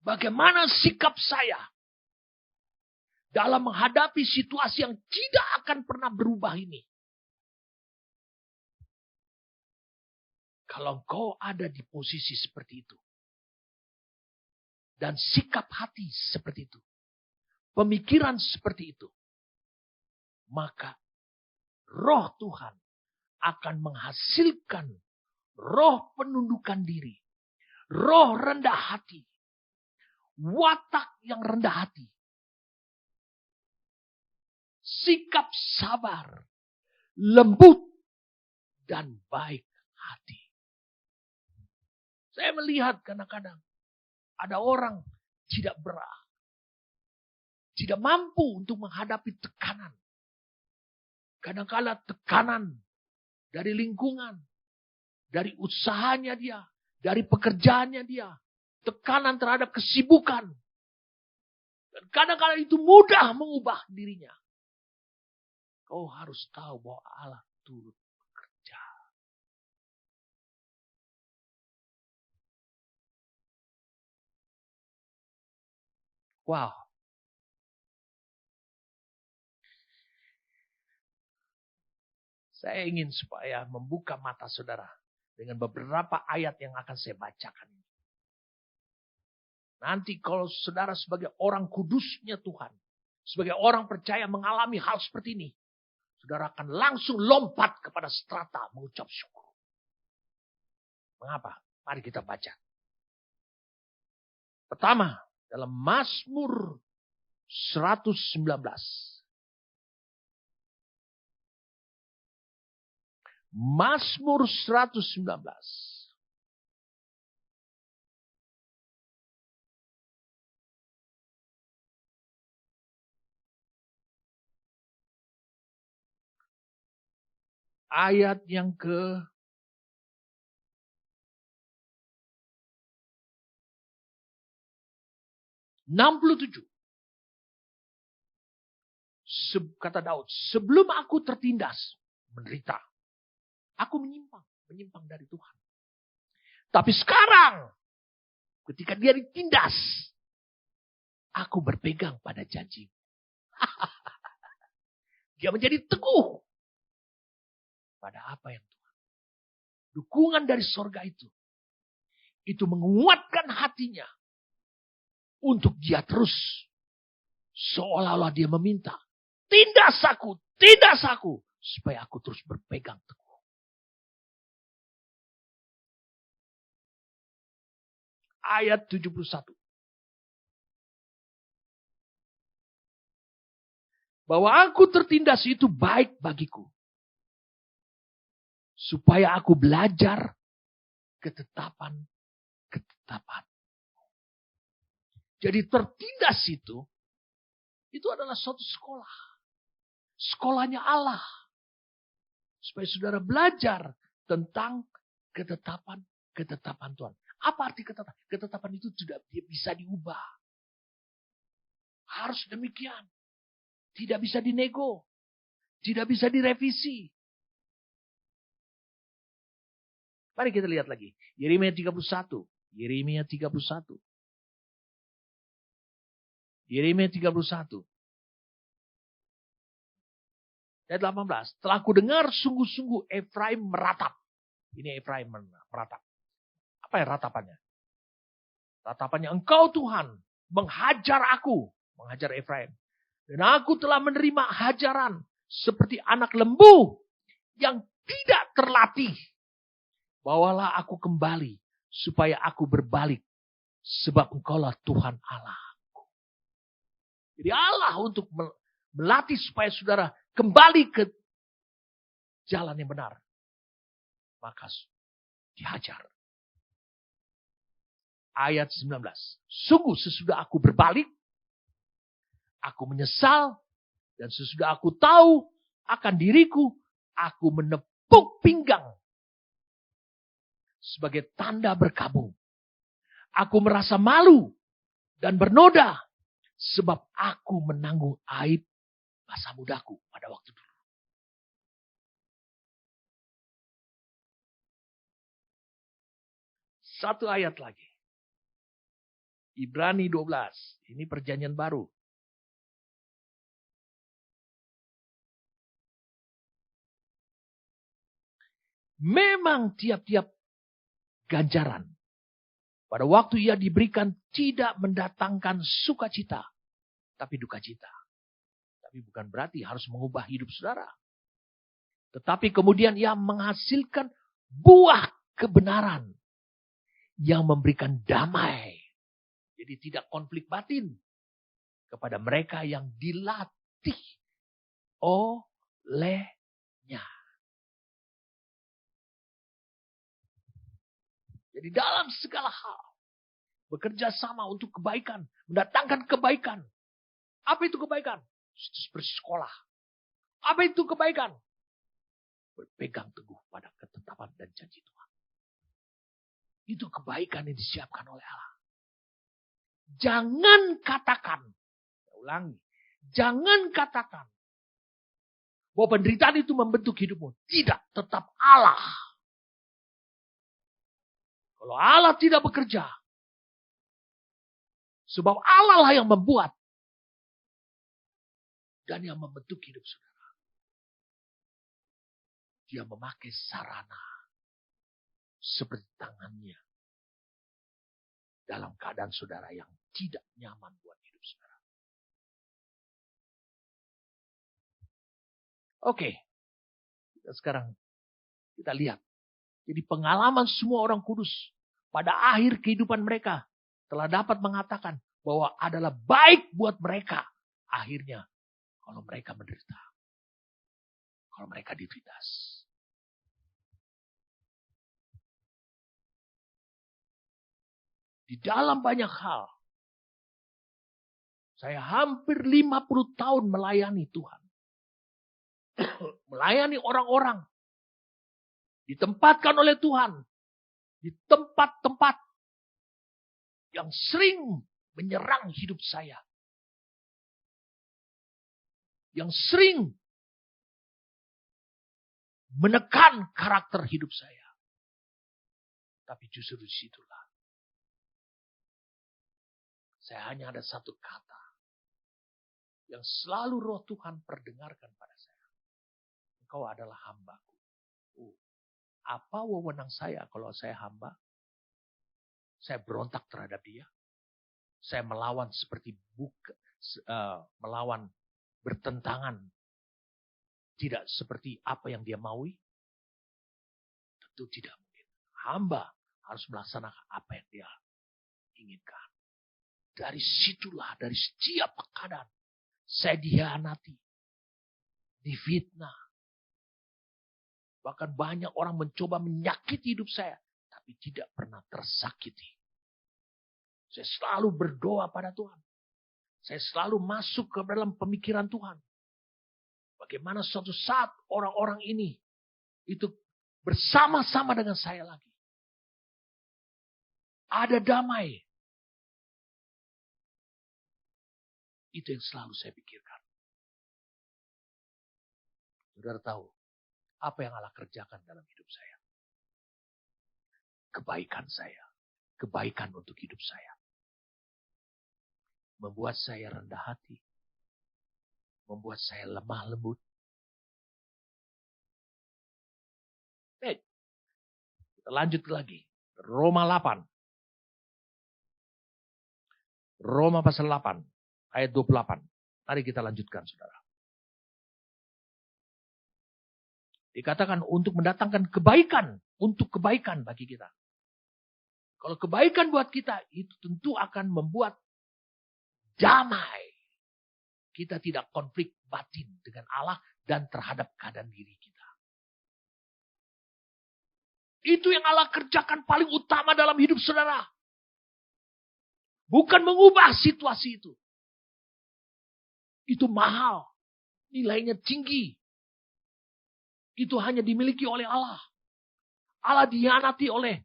S1: Bagaimana sikap saya dalam menghadapi situasi yang tidak akan pernah berubah ini? Kalau engkau ada di posisi seperti itu, dan sikap hati seperti itu, pemikiran seperti itu, maka roh Tuhan akan menghasilkan roh penundukan diri, roh rendah hati, watak yang rendah hati, sikap sabar, lembut, dan baik hati. Saya melihat kadang-kadang ada orang tidak mampu untuk menghadapi tekanan. Kadang-kala tekanan dari lingkungan, dari usahanya dia, dari pekerjaannya dia, tekanan terhadap kesibukan. Dan kadang-kala itu mudah mengubah dirinya. Kau harus tahu bahwa Allah turut bekerja. Wow. Saya ingin supaya membuka mata saudara dengan beberapa ayat yang akan saya bacakan. Nanti kalau saudara sebagai orang kudusnya Tuhan, sebagai orang percaya mengalami hal seperti ini, saudara akan langsung lompat kepada strata mengucap syukur. Mengapa? Mari kita baca. Pertama, dalam Mazmur 119. Mazmur 119. Ayat yang ke 67. Kata Daud, sebelum aku tertindas, menderita, aku menyimpang dari Tuhan. Tapi sekarang, ketika dia ditindas, aku berpegang pada janji. Dia menjadi teguh pada apa yang Tuhan. Dukungan dari sorga itu menguatkan hatinya untuk dia terus seolah-olah dia meminta, tindas aku, supaya aku terus berpegang teguh. Ayat 71. Bahwa aku tertindas itu baik bagiku. Supaya aku belajar ketetapan. Jadi tertindas itu adalah suatu sekolah. Sekolahnya Allah. Supaya saudara belajar tentang ketetapan Tuhan. Apa arti ketetapan? Ketetapan itu tidak bisa diubah. Harus demikian. Tidak bisa dinego. Tidak bisa direvisi. Mari kita lihat lagi. Yeremia 31. Yeremia 31. Yeremia 31. Ayat 18. Telah ku dengar sungguh-sungguh Efraim meratap. Ini Efraim meratap. Apa ya ratapannya? Ratapannya, engkau Tuhan menghajar aku. Menghajar Efraim. Dan aku telah menerima hajaran seperti anak lembu yang tidak terlatih. Bawalah aku kembali supaya aku berbalik. Sebab engkaulah Tuhan Allahku. Jadi Allah untuk melatih supaya saudara kembali ke jalan yang benar. Maka dihajar. Ayat 19. Sungguh sesudah aku berbalik, aku menyesal, dan sesudah aku tahu akan diriku, aku menepuk pinggang sebagai tanda berkabung. Aku merasa malu dan bernoda sebab aku menanggung aib masa mudaku pada waktu dulu. Satu ayat lagi. Ibrani 12. Ini perjanjian baru. Memang tiap-tiap ganjaran pada waktu ia diberikan tidak mendatangkan sukacita, tapi duka cita. Tapi bukan berarti harus mengubah hidup saudara. Tetapi kemudian ia menghasilkan buah kebenaran yang memberikan damai. Jadi tidak konflik batin kepada mereka yang dilatih olehnya. Jadi dalam segala hal bekerja sama untuk kebaikan, mendatangkan kebaikan. Apa itu kebaikan? Bersekolah. Apa itu kebaikan? Berpegang teguh pada ketetapan dan janji Tuhan. Itu kebaikan yang disiapkan oleh Allah. Jangan katakan, saya ulangi, jangan katakan bahwa penderitaan itu membentuk hidupmu. Tidak, tetap Allah. Kalau Allah tidak bekerja, sebab Allah lah yang membuat dan yang membentuk hidup saudara. Dia memakai sarana seperti tangannya dalam keadaan saudara yang tidak nyaman buat hidup saudara. Oke. Sekarang kita lihat. Jadi pengalaman semua orang kudus pada akhir kehidupan mereka telah dapat mengatakan bahwa adalah baik buat mereka. Akhirnya kalau mereka menderita. Kalau mereka ditindas. Di dalam banyak hal. Saya hampir 50 tahun melayani Tuhan. Melayani orang-orang. Ditempatkan oleh Tuhan. Di tempat-tempat yang sering menyerang hidup saya. Yang sering menekan karakter hidup saya. Tapi justru disitulah. Saya hanya ada satu kata. Yang selalu roh Tuhan perdengarkan pada saya. Engkau adalah hambaku. Apa wewenang saya kalau saya hamba? Saya berontak terhadap dia. Saya melawan seperti melawan bertentangan. Tidak seperti apa yang dia maui. Tentu tidak mungkin. Hamba harus melaksanakan apa yang dia inginkan. Dari situlah, dari setiap keadaan. Saya dihianati. Difitnah. Bahkan banyak orang mencoba menyakiti hidup saya. Tapi tidak pernah tersakiti. Saya selalu berdoa pada Tuhan. Saya selalu masuk ke dalam pemikiran Tuhan. Bagaimana suatu saat orang-orang ini itu bersama-sama dengan saya lagi. Ada damai. Itu yang selalu saya pikirkan. Saudara tahu apa yang Allah kerjakan dalam hidup saya? Kebaikan saya. Kebaikan untuk hidup saya. Membuat saya rendah hati. Membuat saya lemah lembut. Baik. Kita lanjut lagi. Roma 8. Roma pasal 8. Ayat 28. Mari kita lanjutkan, saudara. Dikatakan untuk mendatangkan kebaikan. Untuk kebaikan bagi kita. Kalau kebaikan buat kita, itu tentu akan membuat damai. Kita tidak konflik batin dengan Allah dan terhadap keadaan diri kita. Itu yang Allah kerjakan paling utama dalam hidup saudara. Bukan mengubah situasi itu. Itu mahal. Nilainya tinggi. Itu hanya dimiliki oleh Allah. Allah dihianati oleh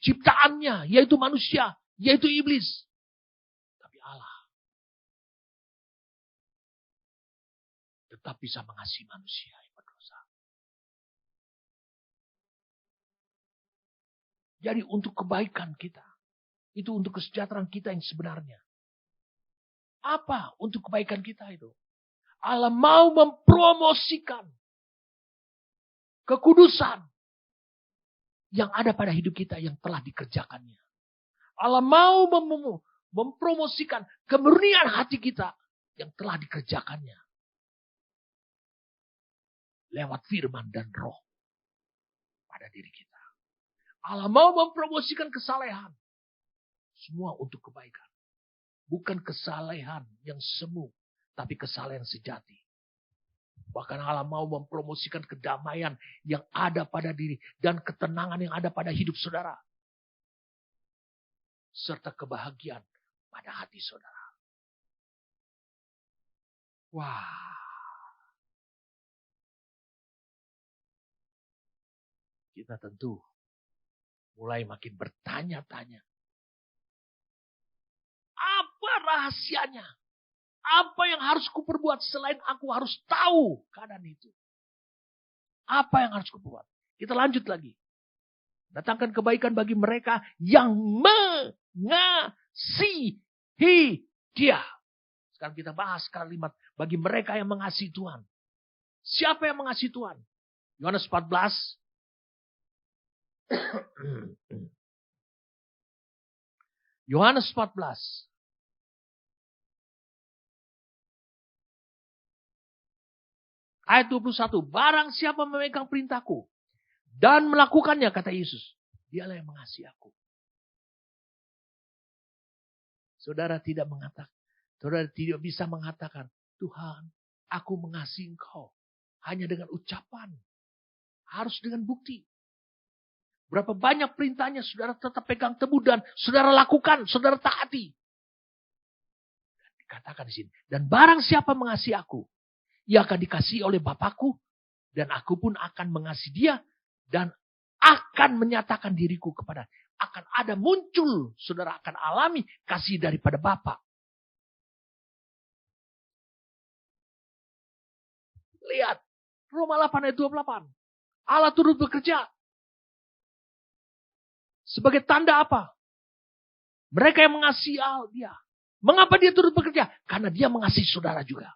S1: ciptaannya, yaitu manusia, yaitu iblis. Tapi Allah tetap bisa mengasihi manusia yang berdosa. Jadi untuk kebaikan kita, itu untuk kesejahteraan kita yang sebenarnya. Apa untuk kebaikan kita itu? Allah mau mempromosikan kekudusan yang ada pada hidup kita yang telah dikerjakannya. Allah mau mempromosikan kemurnian hati kita yang telah dikerjakannya. Lewat firman dan roh pada diri kita. Allah mau mempromosikan kesalehan. Semua untuk kebaikan. Bukan kesalehan yang semu, tapi kesalehan sejati. Bahkan Allah mau mempromosikan kedamaian yang ada pada diri. Dan ketenangan yang ada pada hidup saudara. Serta kebahagiaan pada hati saudara. Wah. Kita tentu mulai makin bertanya-tanya. Apa rahasianya? Apa yang harus kuperbuat selain aku harus tahu keadaan itu? Apa yang harus kuperbuat? Kita lanjut lagi. Datangkan kebaikan bagi mereka yang mengasihi Dia. Sekarang kita bahas kalimat bagi mereka yang mengasihi Tuhan. Siapa yang mengasihi Tuhan? Yohanes 14. Yohanes 14. Ayat 21. Barang siapa memegang perintahku dan melakukannya, kata Yesus, dialah yang mengasihi aku. Saudara tidak mengatakan, saudara tidak bisa mengatakan, Tuhan, aku mengasihi Engkau hanya dengan ucapan. Harus dengan bukti. Berapa banyak perintahnya saudara tetap pegang teguh dan saudara lakukan, saudara taati. Dan dikatakan di sini, dan barang siapa mengasihi aku, ia akan dikasihi oleh Bapakku, dan aku pun akan mengasihi dia, dan akan menyatakan diriku kepada. Akan ada muncul, saudara akan alami kasih daripada Bapa. Lihat, Roma 8 ayat 28. Allah turut bekerja. Sebagai tanda apa? Mereka yang mengasihi dia. Mengapa dia turut bekerja? Karena dia mengasihi saudara juga.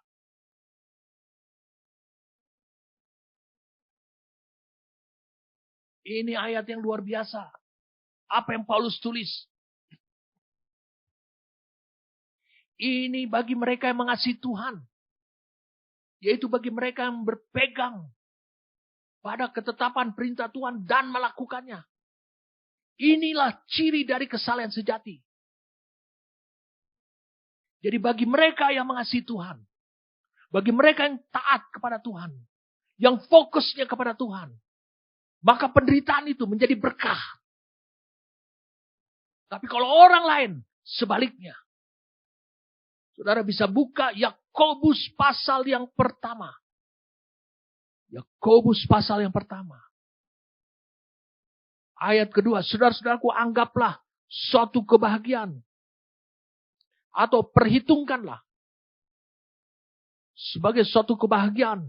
S1: Ini ayat yang luar biasa. Apa yang Paulus tulis? Ini bagi mereka yang mengasihi Tuhan. Yaitu bagi mereka yang berpegang pada ketetapan perintah Tuhan dan melakukannya. Inilah ciri dari kesalehan sejati. Jadi bagi mereka yang mengasihi Tuhan. Bagi mereka yang taat kepada Tuhan. Yang fokusnya kepada Tuhan. Maka penderitaan itu menjadi berkah. Tapi kalau orang lain, sebaliknya. Saudara bisa buka Yakobus pasal yang pertama. Yakobus pasal yang pertama. Ayat kedua, saudara-saudaraku, anggaplah suatu kebahagiaan. Atau perhitungkanlah sebagai suatu kebahagiaan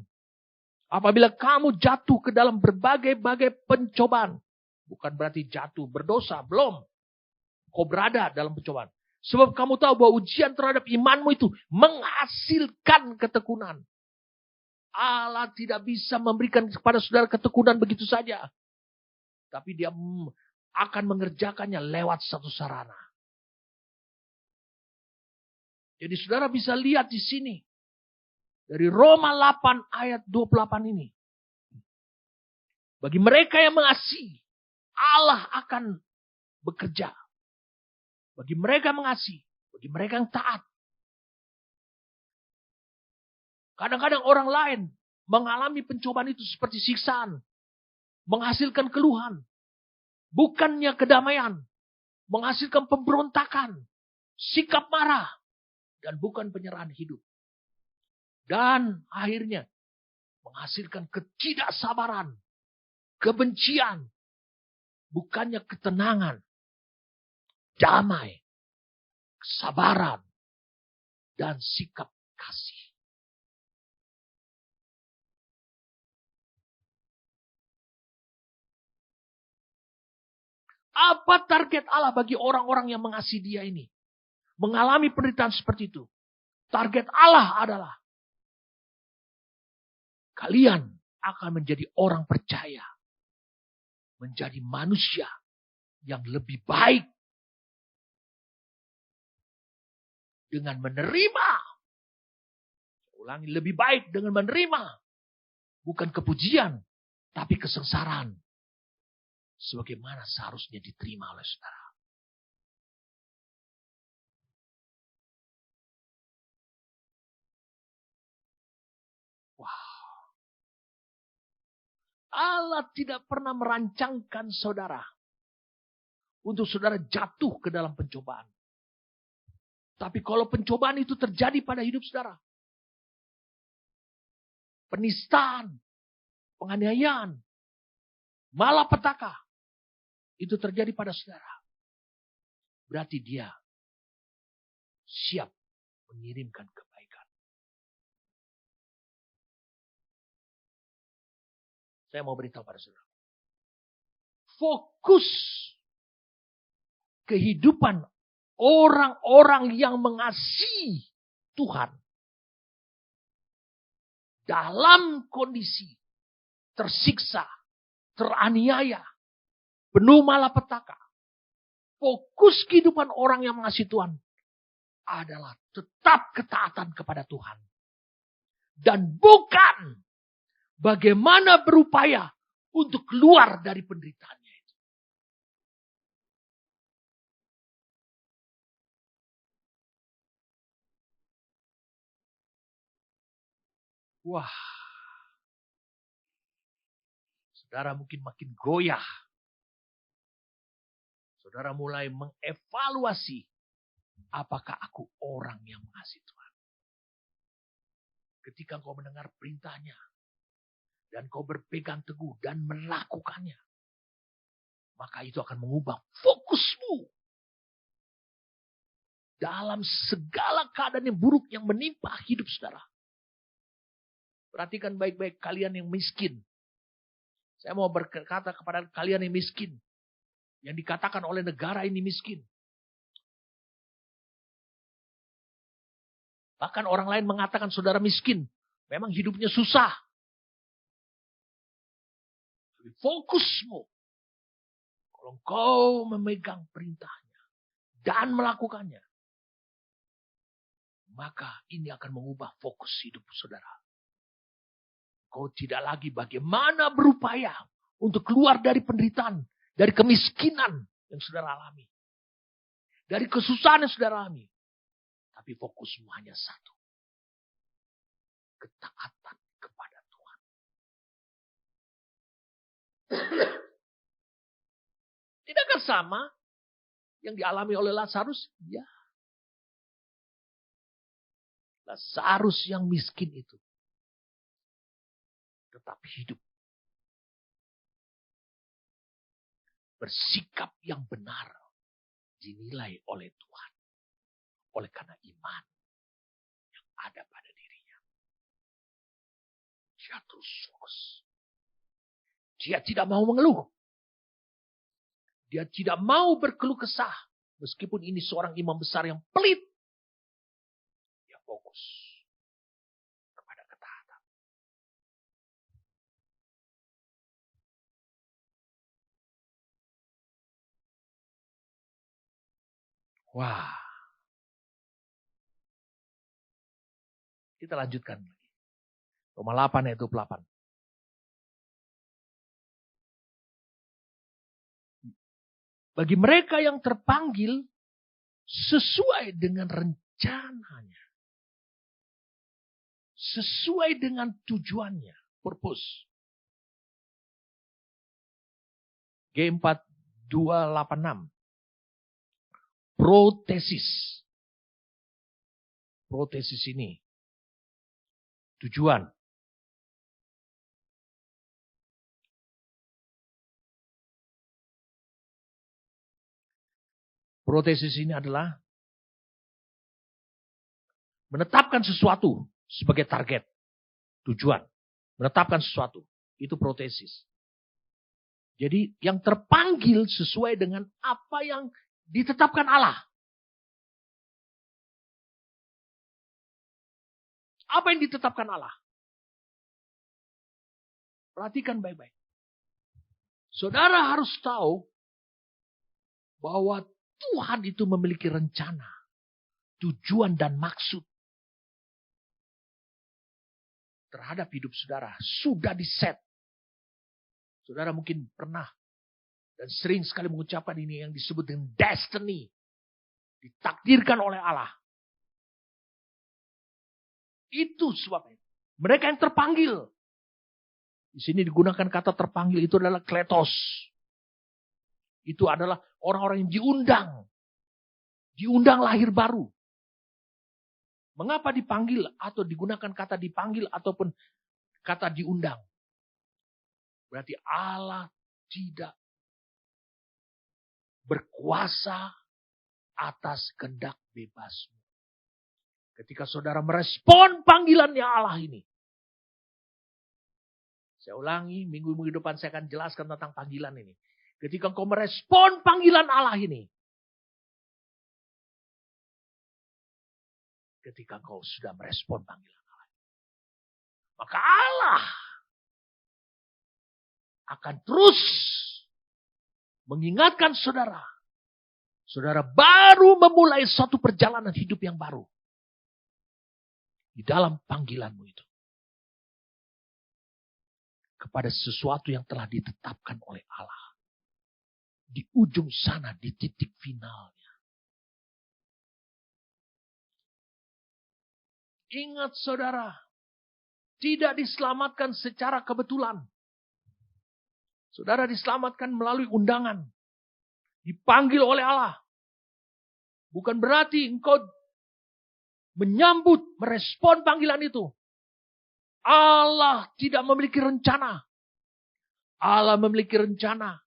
S1: apabila kamu jatuh ke dalam berbagai-bagai pencobaan. Bukan berarti jatuh berdosa, belum. Kau berada dalam pencobaan. Sebab kamu tahu bahwa ujian terhadap imanmu itu menghasilkan ketekunan. Allah tidak bisa memberikan kepada saudara ketekunan begitu saja. Tapi dia akan mengerjakannya lewat satu sarana. Jadi saudara bisa lihat di sini. Dari Roma 8 ayat 28 ini. Bagi mereka yang mengasihi, Allah akan bekerja. Bagi mereka yang mengasihi, bagi mereka yang taat. Kadang-kadang orang lain mengalami pencobaan itu seperti siksaan. Menghasilkan keluhan. Bukannya kedamaian. Menghasilkan pemberontakan. Sikap marah. Dan bukan penyerahan hidup. Dan akhirnya menghasilkan ketidaksabaran, kebencian, bukannya ketenangan, damai, kesabaran, dan sikap kasih. Apa target Allah bagi orang-orang yang mengasihi Dia ini? Mengalami penderitaan seperti itu. Target Allah adalah kalian akan menjadi orang percaya. Menjadi manusia yang lebih baik. Dengan menerima. Ulangi, lebih baik dengan menerima. Bukan kepujian, tapi kesengsaraan. Sebagaimana seharusnya diterima oleh saudara. Wah. Allah tidak pernah merancangkan saudara untuk saudara jatuh ke dalam pencobaan. Tapi kalau pencobaan itu terjadi pada hidup saudara, penistaan, penganiayaan, malapetaka, itu terjadi pada saudara. Berarti Dia siap mengirimkan kebaikan. Saya mau beritahu pada saudara. Fokus kehidupan orang-orang yang mengasihi Tuhan. Dalam kondisi tersiksa, teraniaya, penuh malapetaka. Fokus kehidupan orang yang mengasihi Tuhan adalah tetap ketaatan kepada Tuhan. Dan bukan bagaimana berupaya untuk keluar dari penderitaannya itu. Wah. Saudara mungkin makin goyah. Saudara mulai mengevaluasi. Apakah aku orang yang mengasihi Tuhan? Ketika kau mendengar perintahnya. Dan kau berpegang teguh dan melakukannya. Maka itu akan mengubah fokusmu. Dalam segala keadaan yang buruk yang menimpa hidup saudara. Perhatikan baik-baik kalian yang miskin. Saya mau berkata kepada kalian yang miskin. Yang dikatakan oleh negara ini miskin. Bahkan orang lain mengatakan saudara miskin. Memang hidupnya susah. Fokusmu. Kalau kau memegang perintahnya. Dan melakukannya. Maka ini akan mengubah fokus hidup saudara. Kau tidak lagi bagaimana berupaya. Untuk keluar dari penderitaan. Dari kemiskinan yang saudara alami. Dari kesusahan yang saudara alami. Tapi fokusmu hanya satu. Ketaatan kepada Tuhan. Tidakkah sama yang dialami oleh Lazarus? Ya. Lazarus yang miskin itu. Tetap hidup. bersikap yang benar dinilai oleh Tuhan. Oleh karena iman yang ada pada dirinya. Dia terus fokus. Dia tidak mau mengeluh. Dia tidak mau berkeluh kesah. Meskipun ini seorang imam besar yang pelit. Dia fokus kepada ketaatan. Wah. Kita lanjutkan lagi. Roma 8 ayat 28. Bagi mereka yang terpanggil sesuai dengan rencananya. Sesuai dengan tujuannya. Purpose. G4286. Protesis. Protesis ini. Tujuan. Protesis ini adalah menetapkan sesuatu sebagai target. Tujuan. Menetapkan sesuatu. Itu protesis. Jadi yang terpanggil sesuai dengan apa yang ditetapkan Allah. Apa yang ditetapkan Allah? Perhatikan baik-baik. Saudara harus tahu bahwa Tuhan itu memiliki rencana, tujuan dan maksud terhadap hidup saudara. Sudah diset. Saudara mungkin pernah dan sering sekali mengucapkan ini yang disebut dengan destiny. Ditakdirkan oleh Allah. Itu sebabnya. Mereka yang terpanggil. Di sini digunakan kata terpanggil itu adalah kletos. Itu adalah orang-orang yang diundang. Diundang lahir baru. Mengapa dipanggil atau digunakan kata dipanggil ataupun kata diundang? Berarti Allah tidak berkuasa atas kehendak bebasmu. Ketika saudara merespon panggilannya Allah ini. Saya ulangi, minggu-minggu depan saya akan jelaskan tentang panggilan ini. Ketika engkau merespon panggilan Allah ini. Ketika engkau sudah merespon panggilan Allah. Maka Allah akan terus mengingatkan saudara. Saudara baru memulai suatu perjalanan hidup yang baru. Di dalam panggilanmu itu. Kepada sesuatu yang telah ditetapkan oleh Allah. Di ujung sana, di titik finalnya. Ingat saudara, tidak diselamatkan secara kebetulan. Saudara diselamatkan melalui undangan. Dipanggil oleh Allah. Bukan berarti engkau menyambut, merespon panggilan itu. Allah tidak memiliki rencana. Allah memiliki rencana.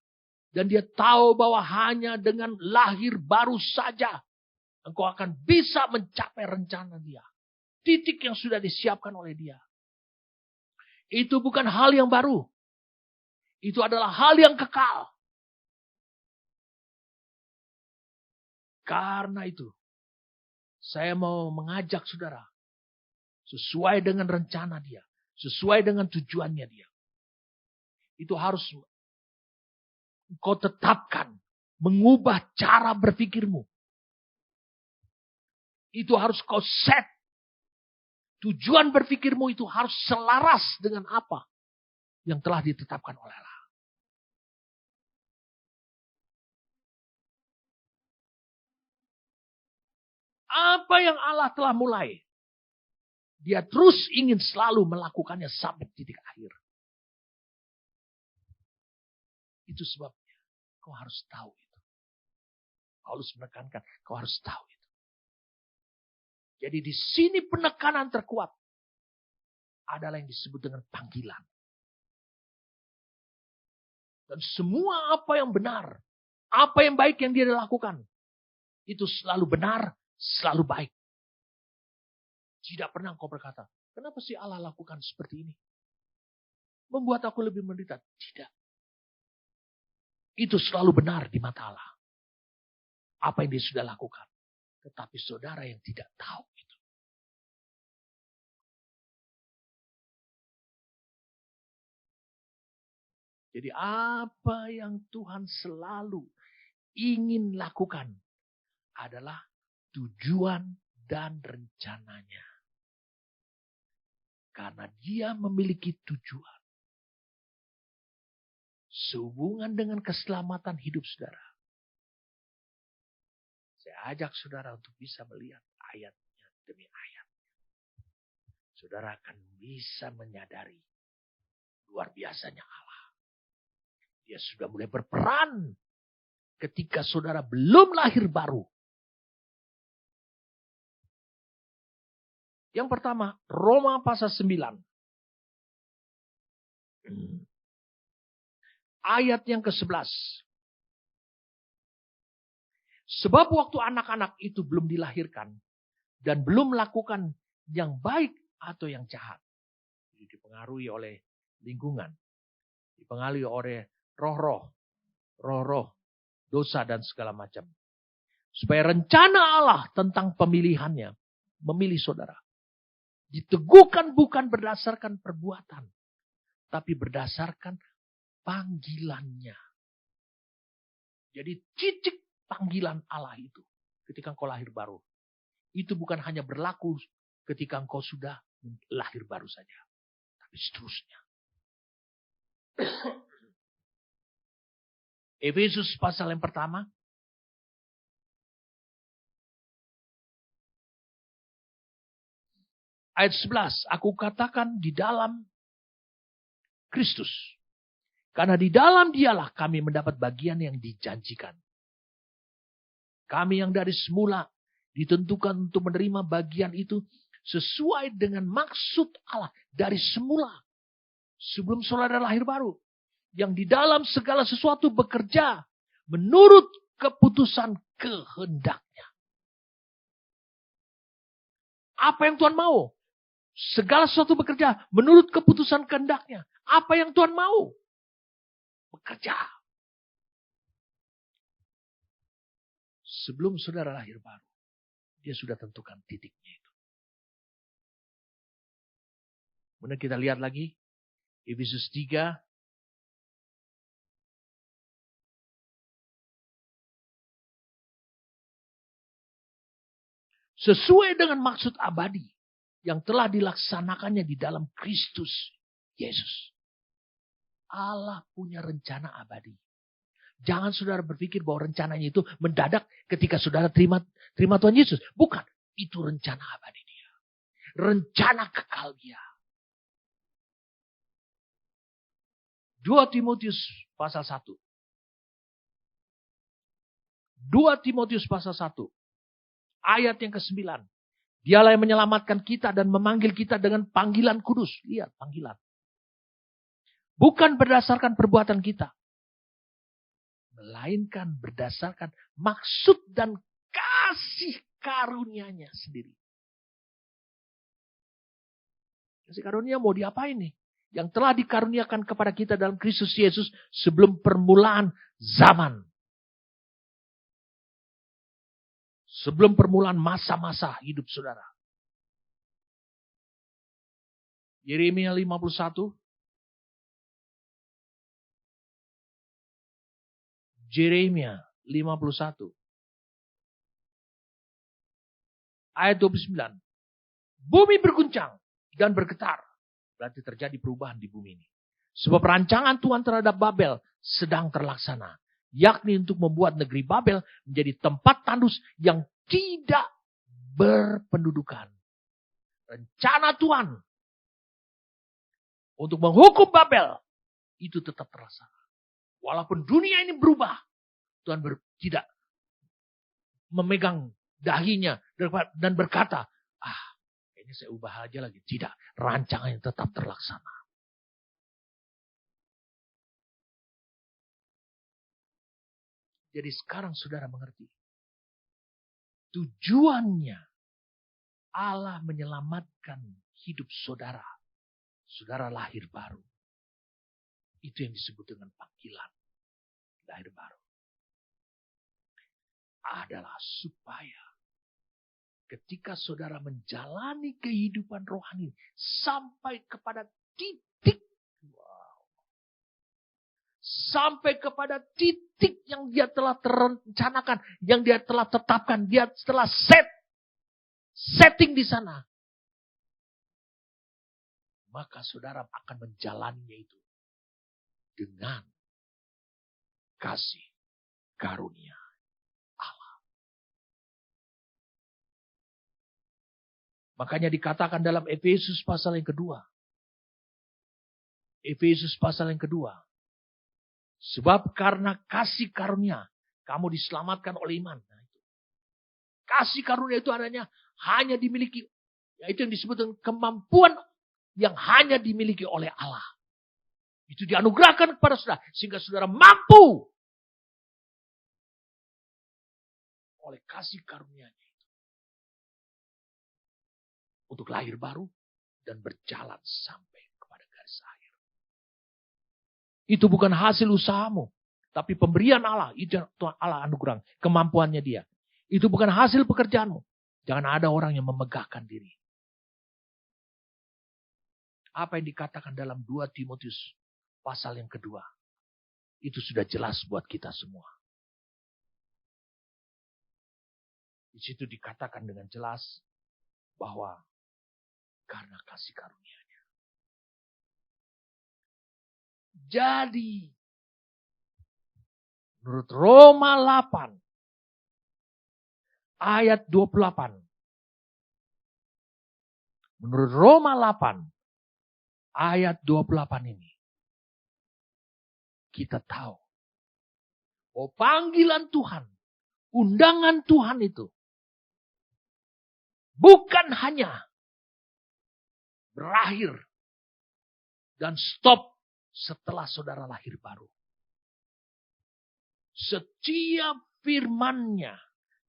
S1: Dan dia tahu bahwa hanya dengan lahir baru saja engkau akan bisa mencapai rencana dia. Titik yang sudah disiapkan oleh dia. Itu bukan hal yang baru. Itu adalah hal yang kekal. Karena itu, saya mau mengajak saudara. Sesuai dengan rencana dia. Sesuai dengan tujuannya dia. Itu harus engkau tetapkan. Mengubah cara berpikirmu. Itu harus kau set. Tujuan berpikirmu itu harus selaras dengan apa yang telah ditetapkan oleh Allah. Apa yang Allah telah mulai. Dia terus ingin selalu melakukannya sampai titik akhir. Itu sebabnya kau harus tahu itu. Paulus menekankan, kau harus tahu itu. Jadi di sini penekanan terkuat adalah yang disebut dengan panggilan. Dan semua apa yang benar, apa yang baik yang dia lakukan, itu selalu benar, selalu baik. Tidak pernah engkau berkata, kenapa sih Allah lakukan seperti ini? Membuat aku lebih menderita. Tidak. Itu selalu benar di mata Allah. Apa yang dia sudah lakukan. Tetapi saudara yang tidak tahu itu. Jadi apa yang Tuhan selalu ingin lakukan adalah tujuan dan rencananya. Karena dia memiliki tujuan. Sehubungan dengan keselamatan hidup saudara. Saya ajak saudara untuk bisa melihat ayatnya demi ayat. Saudara akan bisa menyadari luar biasanya Allah. Dia sudah mulai berperan ketika saudara belum lahir baru. Yang pertama, Roma pasal 9. Ayat yang ke-11. Sebab waktu anak-anak itu belum dilahirkan dan belum melakukan yang baik atau yang jahat. Jadi dipengaruhi oleh lingkungan. Dipengaruhi oleh roh-roh, dosa dan segala macam. Supaya rencana Allah tentang pemilihannya, memilih saudara. Diteguhkan bukan berdasarkan perbuatan, tapi berdasarkan panggilannya. Jadi titik panggilan Allah itu ketika engkau lahir baru. Itu bukan hanya berlaku ketika engkau sudah lahir baru saja. Tapi seterusnya. Efesus pasal yang pertama. Ayat 11. Aku katakan di dalam Kristus. Karena di dalam dialah kami mendapat bagian yang dijanjikan. Kami yang dari semula ditentukan untuk menerima bagian itu sesuai dengan maksud Allah dari semula. Sebelum saudara lahir baru. Yang di dalam segala sesuatu bekerja menurut keputusan kehendaknya. Apa yang Tuhan mau? Segala sesuatu bekerja menurut keputusan kehendaknya. Apa yang Tuhan mau? Bekerja. Sebelum saudara lahir baru, dia sudah tentukan titiknya itu. Kemudian kita lihat lagi, Efesus 3. Sesuai dengan maksud abadi yang telah dilaksanakannya di dalam Kristus Yesus. Allah punya rencana abadi. Jangan saudara berpikir bahwa rencananya itu mendadak ketika saudara terima Tuhan Yesus. Bukan. Itu rencana abadi dia. Rencana kekal dia. 2 Timotius pasal 1. 2 Timotius pasal 1. Ayat yang ke-9. Dialah yang menyelamatkan kita dan memanggil kita dengan panggilan kudus. Lihat panggilan. Bukan berdasarkan perbuatan kita. Melainkan berdasarkan maksud dan kasih karunia-Nya sendiri. Kasih karunia mau diapain nih? Yang telah dikaruniakan kepada kita dalam Kristus Yesus sebelum permulaan zaman. Sebelum permulaan masa-masa hidup saudara. Yeremia 51. Yeremia 51. Ayat 29. Bumi berguncang dan bergetar. Berarti terjadi perubahan di bumi ini. Sebab rancangan Tuhan terhadap Babel sedang terlaksana. Yakni untuk membuat negeri Babel menjadi tempat tandus yang tidak berpendudukan. Rencana Tuhan untuk menghukum Babel itu tetap terlaksana. Walaupun dunia ini berubah, Tuhan tidak memegang dahinya dan berkata, ini saya ubah aja lagi. Tidak, rancangannya tetap terlaksana. Jadi sekarang saudara mengerti. Tujuannya Allah menyelamatkan hidup saudara. Saudara lahir baru. Itu yang disebut dengan panggilan lahir baru. Adalah supaya ketika saudara menjalani kehidupan rohani sampai kepada titik. Sampai kepada titik yang dia telah terencanakan. Yang dia telah tetapkan. Dia telah setting di sana. Maka saudara akan menjalaninya itu. Dengan kasih karunia Allah. Makanya dikatakan dalam Efesus pasal yang kedua. Efesus pasal yang kedua. Sebab karena kasih karunia, kamu diselamatkan oleh iman. Nah, itu. Kasih karunia itu adanya hanya dimiliki. Yaitu yang disebut dengan kemampuan yang hanya dimiliki oleh Allah. Itu dianugerahkan kepada saudara. Sehingga saudara mampu. Oleh kasih karunia-Nya itu. Untuk lahir baru. Dan berjalan sampai kepada garis akhir. Itu bukan hasil usahamu. Tapi pemberian Allah. Itu Tuhan Allah anugerah. Kemampuannya dia. Itu bukan hasil pekerjaanmu. Jangan ada orang yang memegahkan diri. Apa yang dikatakan dalam 2 Timotius pasal yang kedua. Itu sudah jelas buat kita semua. Di situ dikatakan dengan jelas bahwa karena kasih karunia-Nya. Jadi, menurut Roma 8 ayat 28. Menurut Roma 8 ayat 28 ini. Kita tahu. Oh, panggilan Tuhan. Undangan Tuhan itu. Bukan hanya berakhir. Dan stop setelah saudara lahir baru. Setiap firman-Nya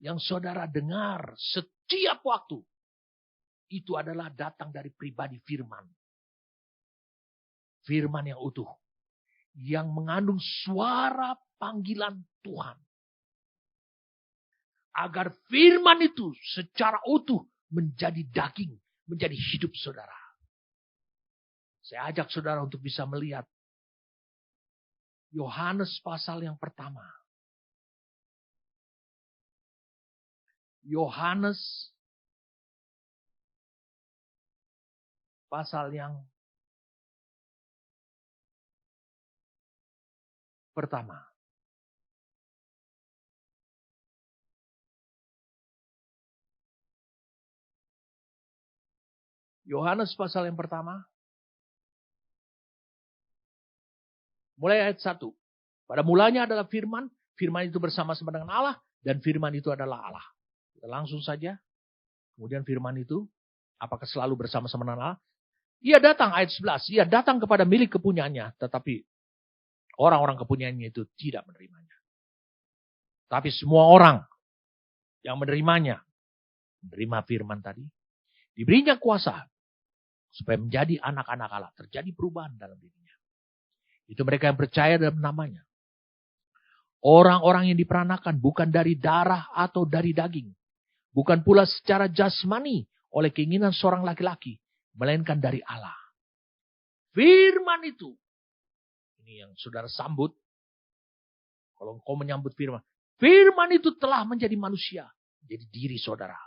S1: yang saudara dengar setiap waktu. Itu adalah datang dari pribadi firman. Firman yang utuh. Yang mengandung suara panggilan Tuhan. Agar firman itu secara utuh menjadi daging. Menjadi hidup saudara. Saya ajak saudara untuk bisa melihat. Yohanes pasal yang pertama. Yohanes pasal yang pertama. Yohanes pasal yang pertama. Mulai ayat 1. Pada mulanya adalah firman. Firman itu bersama-sama dengan Allah. Dan firman itu adalah Allah. Kita langsung saja. Kemudian firman itu. Apakah selalu bersama-sama dengan Allah? Ia datang ayat 11. Ia datang kepada milik kepunyaannya. Tetapi orang-orang kepunyaannya itu tidak menerimanya. Tapi semua orang yang menerimanya. Menerima firman tadi. Diberinya kuasa. Supaya menjadi anak-anak Allah. Terjadi perubahan dalam dirinya. Itu mereka yang percaya dalam namanya. Orang-orang yang diperanakan bukan dari darah atau dari daging. Bukan pula secara jasmani oleh keinginan seorang laki-laki. Melainkan dari Allah. Firman itu. Ini yang saudara sambut. Kalau engkau menyambut firman. Firman itu telah menjadi manusia. Jadi diri saudara.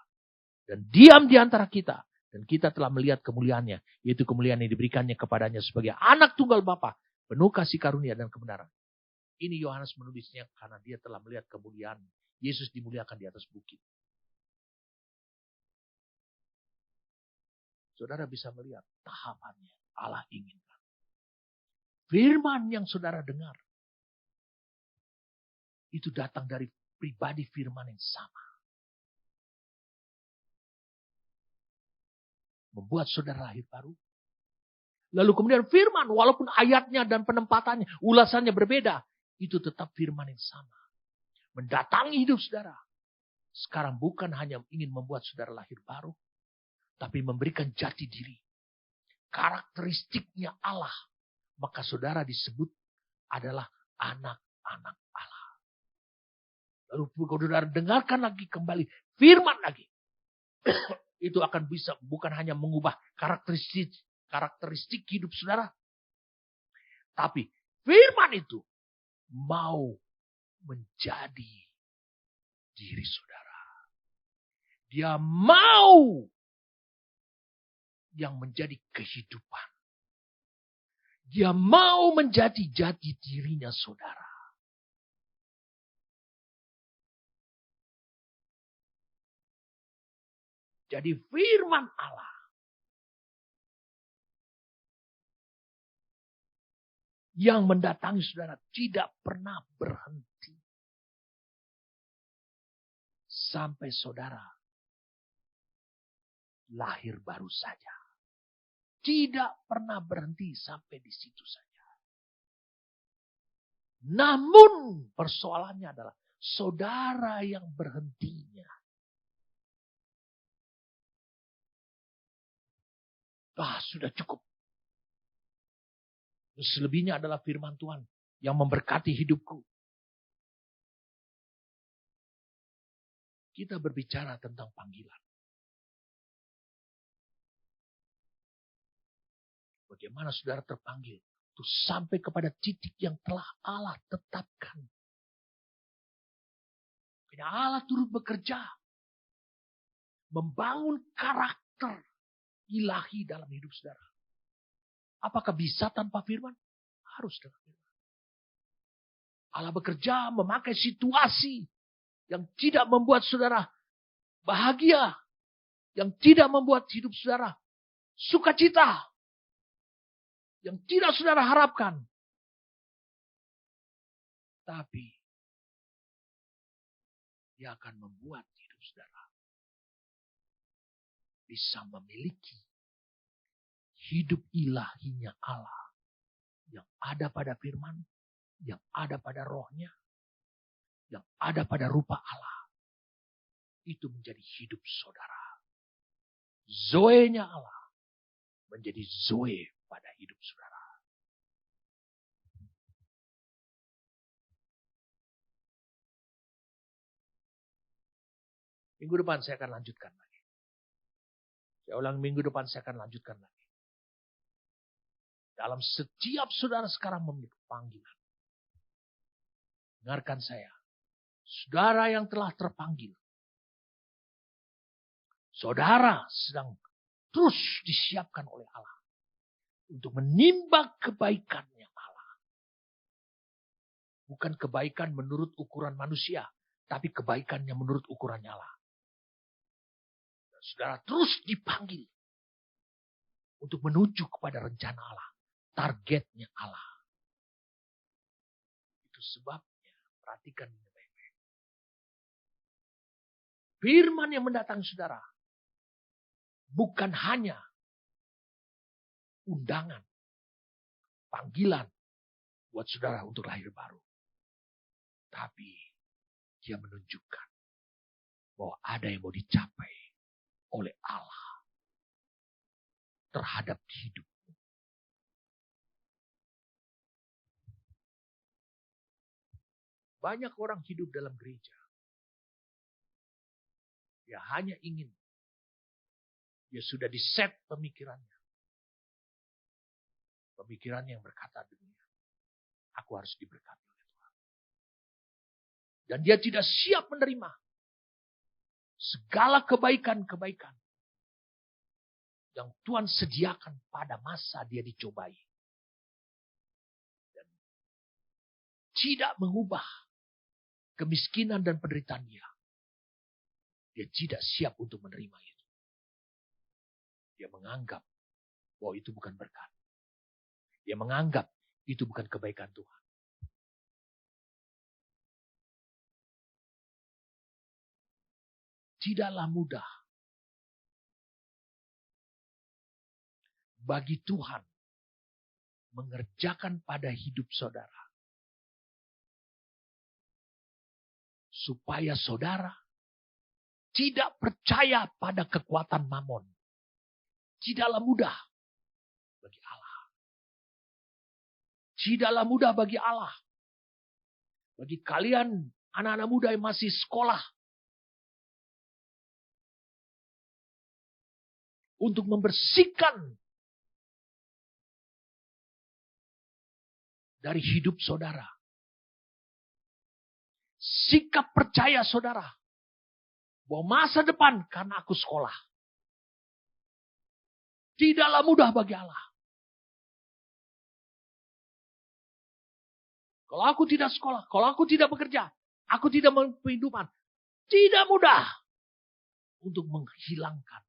S1: Dan diam di antara kita. Dan kita telah melihat kemuliaannya. Yaitu kemuliaan yang diberikannya kepadanya sebagai anak tunggal Bapa. Penuh kasih karunia dan kebenaran. Ini Yohanes menulisnya karena dia telah melihat kemuliaan. Yesus dimuliakan di atas bukit. Saudara bisa melihat tahapannya. Allah inginkan. Firman yang saudara dengar. Itu datang dari pribadi firman yang sama. Membuat saudara lahir baru. Lalu kemudian firman, walaupun ayatnya dan penempatannya, ulasannya berbeda. Itu tetap firman yang sama. mendatangi hidup saudara. Sekarang bukan hanya ingin membuat saudara lahir baru, tapi memberikan jati diri. Karakteristiknya Allah. Maka saudara disebut adalah anak-anak Allah. Lalu saudara dengarkan lagi kembali firman lagi. Itu akan bisa bukan hanya mengubah karakteristik hidup saudara. Tapi firman itu mau menjadi diri saudara. Dia mau yang menjadi kehidupan. Dia mau menjadi jati dirinya saudara. Jadi firman Allah yang mendatangi saudara tidak pernah berhenti. Sampai saudara lahir baru saja. Tidak pernah berhenti sampai di situ saja. Namun persoalannya adalah saudara yang berhentinya. Sudah cukup. Selebihnya adalah firman Tuhan yang memberkati hidupku. Kita berbicara tentang panggilan. Bagaimana saudara terpanggil untuk sampai kepada titik yang telah Allah tetapkan. Karena Allah turut bekerja. Membangun karakter ilahi dalam hidup saudara. Apakah bisa tanpa firman? Harus dengan firman. Allah bekerja memakai situasi yang tidak membuat saudara bahagia. Yang tidak membuat hidup saudara sukacita. Yang tidak saudara harapkan. Tapi dia akan membuat hidup saudara bisa memiliki hidup ilahinya Allah. Yang ada pada firman. Yang ada pada rohnya. Yang ada pada rupa Allah. Itu menjadi hidup saudara. Zoe-nya Allah menjadi Zoe pada hidup saudara. Minggu depan saya akan lanjutkan lagi. Saya ulang, minggu depan saya akan lanjutkan lagi. Dalam setiap saudara sekarang memiliki panggilan. Dengarkan saya. Saudara yang telah terpanggil. Saudara sedang terus disiapkan oleh Allah. Untuk menimba kebaikannya Allah. Bukan kebaikan menurut ukuran manusia. Tapi kebaikannya menurut ukurannya Allah. Dan saudara terus dipanggil. Untuk menuju kepada rencana Allah. Targetnya Allah. Itu sebabnya. Perhatikan ini baik-baik. Firman yang mendatangi saudara. Bukan hanya undangan, panggilan buat saudara untuk lahir baru. Tapi dia menunjukkan bahwa ada yang mau dicapai oleh Allah terhadap hidupmu. Banyak orang hidup dalam gereja. Dia hanya ingin. Dia sudah diset pemikirannya. Pemikirannya yang berkata demikian. Aku harus diberkati oleh Tuhan. Dan dia tidak siap menerima segala kebaikan-kebaikan yang Tuhan sediakan pada masa dia dicobai. Dan tidak mengubah kemiskinan dan penderitaan dia. Dia tidak siap untuk menerima itu. Dia menganggap bahwa itu bukan berkat. Dia menganggap itu bukan kebaikan Tuhan. Tidaklah mudah bagi Tuhan mengerjakan pada hidup saudara Supaya saudara tidak percaya pada kekuatan mamon. Tidaklah mudah bagi Allah. Tidaklah mudah bagi Allah. Bagi kalian anak-anak muda yang masih sekolah. Untuk membersihkan dari hidup saudara. Sikap percaya saudara. Bahwa masa depan karena aku sekolah. Tidaklah mudah bagi Allah. Kalau aku tidak sekolah, kalau aku tidak bekerja, aku tidak memperhidupan. Tidak mudah untuk menghilangkan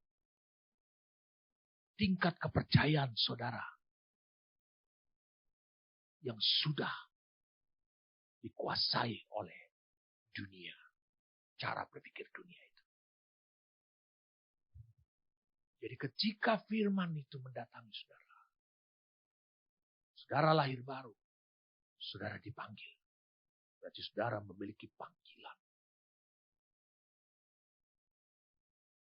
S1: tingkat kepercayaan saudara yang sudah dikuasai oleh dunia. Cara berpikir dunia itu. Jadi ketika firman itu mendatangi saudara. Saudara lahir baru. Saudara dipanggil. Berarti saudara memiliki panggilan.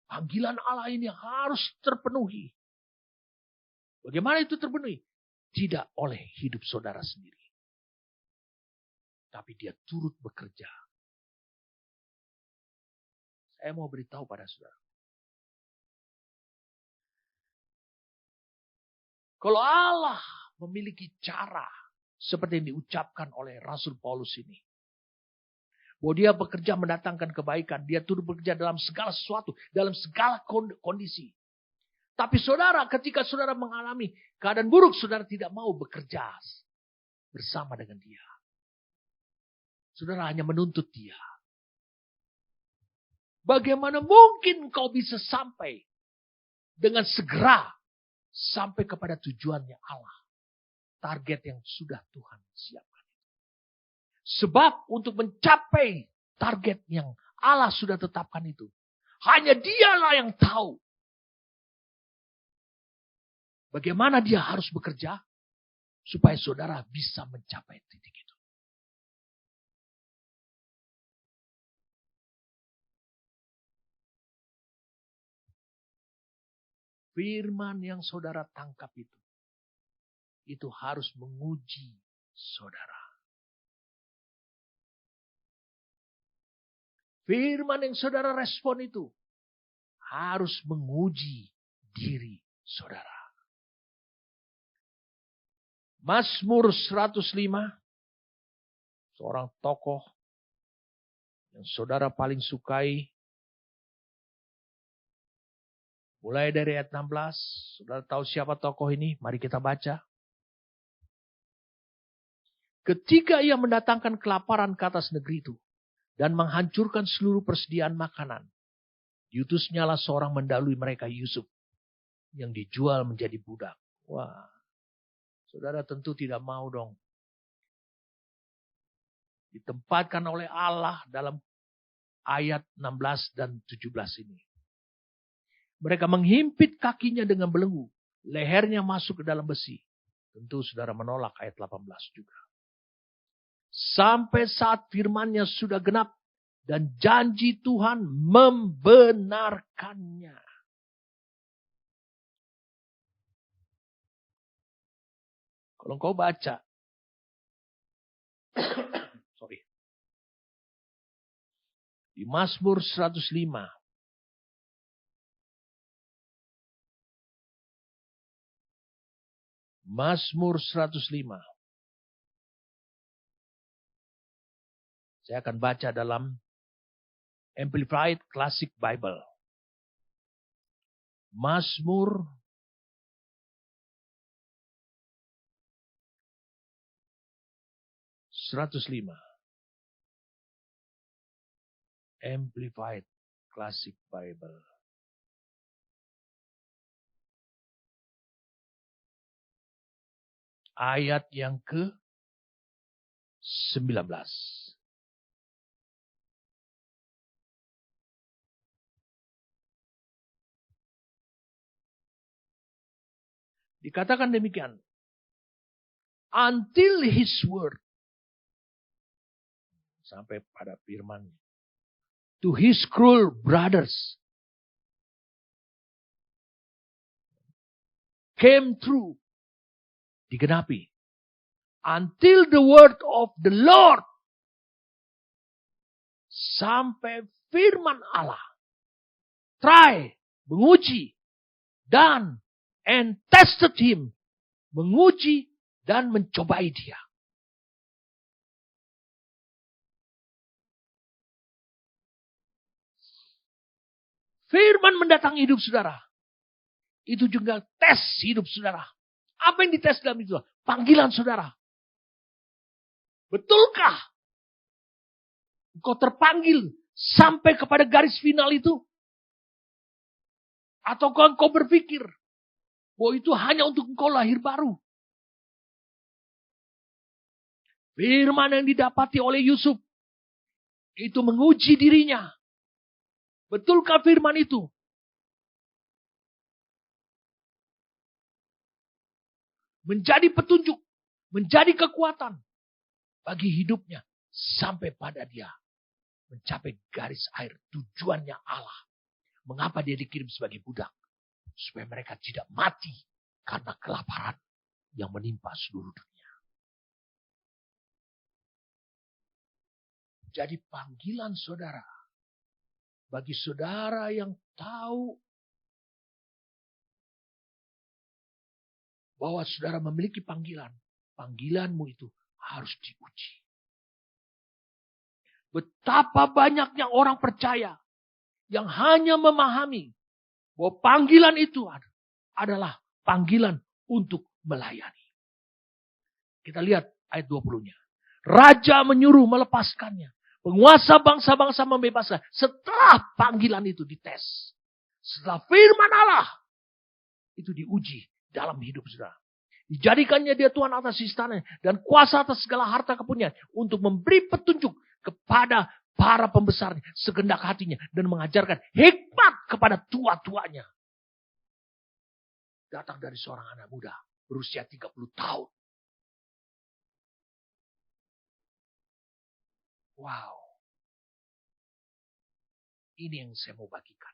S1: Panggilan Allah ini harus terpenuhi. Bagaimana itu terpenuhi? Tidak oleh hidup saudara sendiri. Tapi dia turut bekerja. Saya mau beritahu pada saudara. Kalau Allah memiliki cara seperti yang diucapkan oleh Rasul Paulus ini. Bahwa dia bekerja mendatangkan kebaikan. Dia turut bekerja dalam segala sesuatu. Dalam segala kondisi. Tapi saudara, ketika saudara mengalami keadaan buruk, saudara tidak mau bekerja bersama dengan dia. Saudara hanya menuntut dia. Bagaimana mungkin kau bisa sampai dengan segera sampai kepada tujuannya Allah. Target yang sudah Tuhan siapkan. Sebab untuk mencapai target yang Allah sudah tetapkan itu. Hanya dialah yang tahu. Bagaimana dia harus bekerja. Supaya saudara bisa mencapai titik itu. Firman yang saudara tangkap itu harus menguji saudara. Firman yang saudara respon itu harus menguji diri saudara. Mazmur 105, seorang tokoh yang saudara paling sukai. Mulai dari ayat 16, saudara tahu siapa tokoh ini? Mari kita baca. Ketika ia mendatangkan kelaparan ke atas negeri itu, dan menghancurkan seluruh persediaan makanan. Diutusnyalah seorang mendahului mereka, Yusuf, yang dijual menjadi budak. Wah, saudara tentu tidak mau dong. Ditempatkan oleh Allah dalam ayat 16 dan 17 ini. Mereka menghimpit kakinya dengan belenggu. Lehernya masuk ke dalam besi. Tentu saudara menolak ayat 18 juga. Sampai saat firman-Nya sudah genap dan janji Tuhan membenarkannya. Kalau engkau baca di Mazmur 105. Mazmur 105. Saya akan baca dalam Amplified Classic Bible. Mazmur 105. Amplified Classic Bible. Ayat yang ke-19. Dikatakan demikian. Until his word. Sampai pada firman. to his cruel brothers came true, digenapi, until the word of the Lord, sampai firman Allah, try, menguji, dan and tested him, menguji dan mencobai dia. Firman mendatangi hidup saudara. Itu juga tes hidup saudara. Apa yang dites dalam itu? Panggilan saudara. Betulkah engkau terpanggil sampai kepada garis final itu? Ataukah engkau berpikir bahwa itu hanya untuk engkau lahir baru? Firman yang didapati oleh Yusuf itu menguji dirinya. Betulkah firman itu? Menjadi petunjuk, menjadi kekuatan bagi hidupnya sampai pada dia mencapai garis akhir tujuannya Allah. Mengapa dia dikirim sebagai budak? Supaya mereka tidak mati karena kelaparan yang menimpa seluruh dunia. Jadi panggilan saudara, bagi saudara yang tahu bahwa saudara memiliki panggilan, panggilanmu itu harus diuji. Betapa banyaknya orang percaya yang hanya memahami bahwa panggilan itu adalah panggilan untuk melayani. Kita lihat ayat 20-nya. Raja menyuruh melepaskannya. Penguasa bangsa-bangsa membebaskan. Setelah panggilan itu dites. Setelah firman Allah itu diuji dalam hidup saudara. Dijadikannya dia Tuhan atas istana dan kuasa atas segala harta kepunyaan untuk memberi petunjuk kepada para pembesarnya segendak hatinya dan mengajarkan hikmat kepada tua-tuanya. Datang dari seorang anak muda berusia 30 tahun. Wow. Ini yang saya mau bagikan.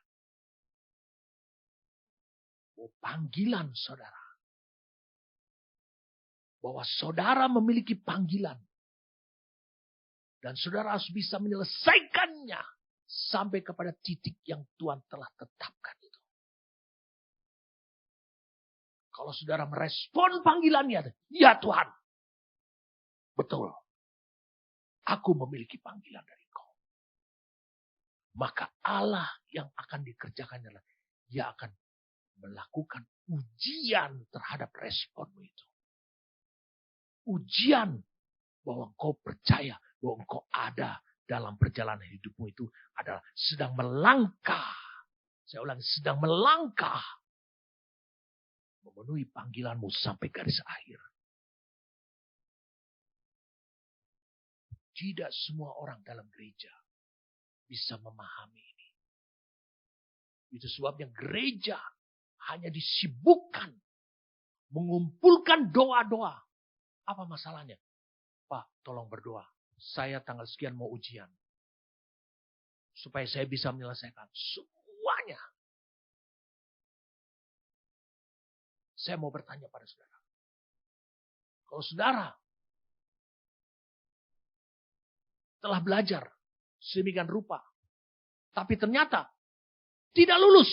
S1: Panggilan saudara. Bahwa saudara memiliki panggilan. Dan saudara harus bisa menyelesaikannya sampai kepada titik yang Tuhan telah tetapkan itu. Kalau saudara merespon panggilannya, ya Tuhan, betul, aku memiliki panggilan dari Engkau. Maka Allah yang akan dikerjakannya adalah dia akan melakukan ujian terhadap responmu itu. Ujian bahwa engkau percaya bahwa engkau ada dalam perjalanan hidupmu itu adalah sedang melangkah. Saya ulangi, sedang melangkah memenuhi panggilanmu sampai garis akhir. Tidak semua orang dalam gereja bisa memahami ini. Itu sebabnya gereja hanya disibukkan mengumpulkan doa-doa. Apa masalahnya? Pak, tolong berdoa. Saya tanggal sekian mau ujian. Supaya saya bisa menyelesaikan semuanya. Saya mau bertanya pada saudara. Kalau saudara telah belajar sedemikian rupa. Tapi ternyata tidak lulus.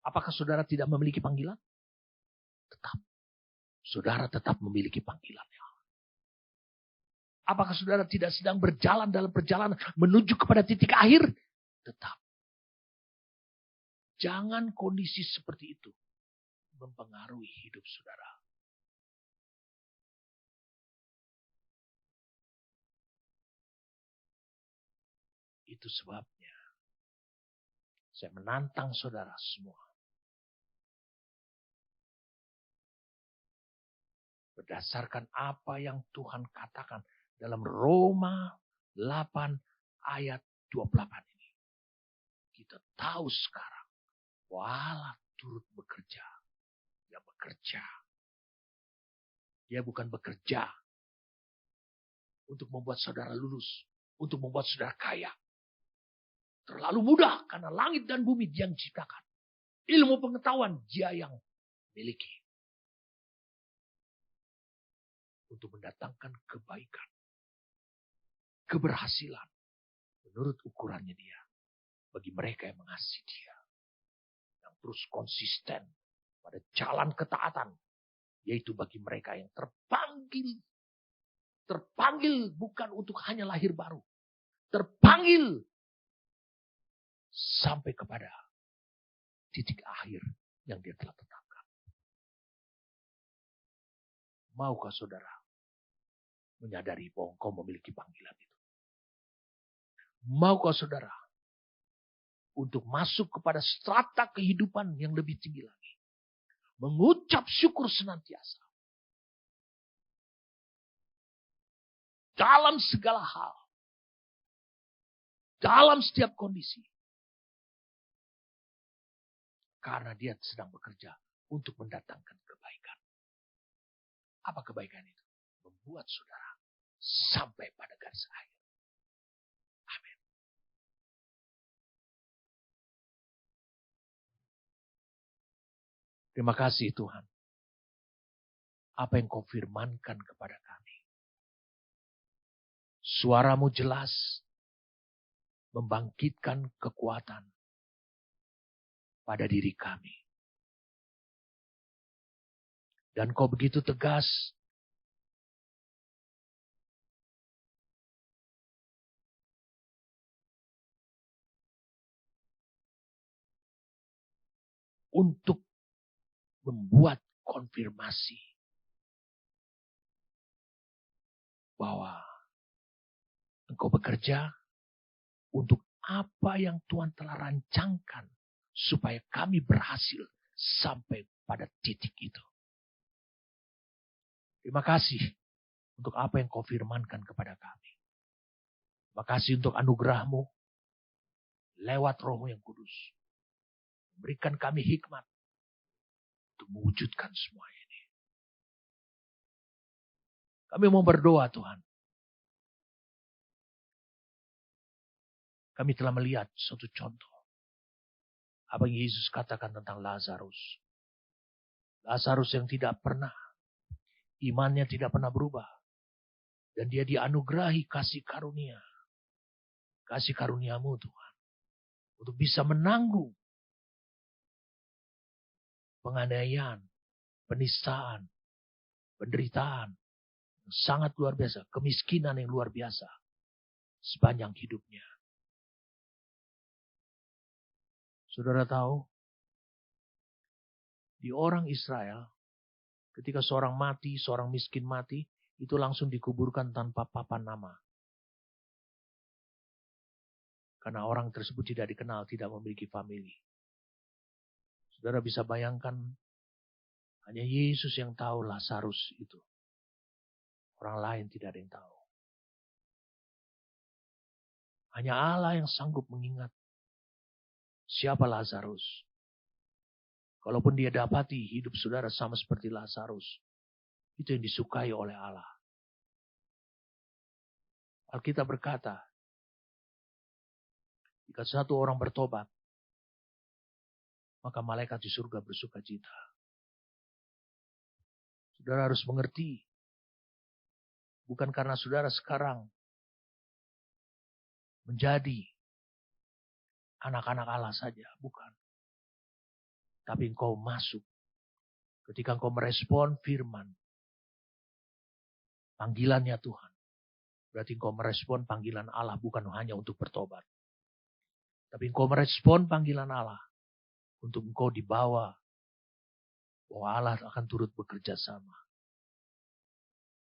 S1: Apakah saudara tidak memiliki panggilan? Tetap. Saudara tetap memiliki panggilannya. Apakah saudara tidak sedang berjalan dalam perjalanan menuju kepada titik akhir? Tetap. Jangan kondisi seperti itu mempengaruhi hidup saudara. Itu sebabnya saya menantang saudara semua. Berdasarkan apa yang Tuhan katakan dalam Roma 8 ayat 28 ini. Kita tahu sekarang bahwa Allah turut bekerja. Dia bekerja. Dia bukan bekerja. untuk membuat saudara lulus, untuk membuat saudara kaya. Terlalu mudah karena langit dan bumi Dia yang ciptakan. Ilmu pengetahuan Dia yang miliki. Untuk mendatangkan kebaikan, keberhasilan menurut ukurannya Dia. Bagi mereka yang mengasihi Dia. Yang terus konsisten pada jalan ketaatan. Yaitu bagi mereka yang terpanggil. Terpanggil bukan untuk hanya lahir baru. Terpanggil sampai kepada titik akhir yang Dia telah tetapkan. Maukah saudara menyadari bahwa engkau memiliki panggilan itu? Maukah saudara untuk masuk kepada strata kehidupan yang lebih tinggi lagi? Mengucap syukur senantiasa. Dalam segala hal. Dalam setiap kondisi. Karena Dia sedang bekerja untuk mendatangkan kebaikan. Apa kebaikan itu? Membuat saudara sampai pada garis akhir. Amin. Terima kasih Tuhan. Apa yang Kau firmankan kepada kami. Suaramu jelas. Membangkitkan kekuatan pada diri kami. Dan Kau begitu tegas untuk membuat konfirmasi bahwa Engkau bekerja untuk apa yang Tuhan telah rancangkan supaya kami berhasil sampai pada titik itu. Terima kasih untuk apa yang Kau firmankan kepada kami. Terima kasih untuk anugerah-Mu lewat Roh-Mu yang kudus. Berikan kami hikmat untuk mewujudkan semua ini. Kami mau berdoa Tuhan. Kami telah melihat suatu contoh. Apa yang Yesus katakan tentang Lazarus. Lazarus yang tidak pernah, imannya tidak pernah berubah. Dan dia dianugerahi kasih karunia. Kasih karuniamu Tuhan. Untuk bisa menanggung penganiayaan, penistaan, penderitaan. Yang sangat luar biasa. Kemiskinan yang luar biasa. Sepanjang hidupnya. Saudara tahu, di orang Israel, ketika seorang mati, seorang miskin mati, itu langsung dikuburkan tanpa papan nama. Karena orang tersebut tidak dikenal, tidak memiliki famili. Saudara bisa bayangkan, hanya Yesus yang tahu Lazarus itu. Orang lain tidak ada yang tahu. Hanya Allah yang sanggup mengingat siapa Lazarus. Kalaupun dia dapati hidup saudara sama seperti Lazarus. Itu yang disukai oleh Allah. Alkitab berkata, jika satu orang bertobat, maka malaikat di surga bersuka cita. Saudara harus mengerti. Bukan karena saudara sekarang menjadi anak-anak Allah saja. Bukan. Tapi engkau masuk. Ketika engkau merespon firman. Panggilannya Tuhan. Berarti engkau merespon panggilan Allah bukan hanya untuk bertobat. Tapi engkau merespon panggilan Allah. Untuk engkau dibawa. Bahwa Allah akan turut bekerja sama.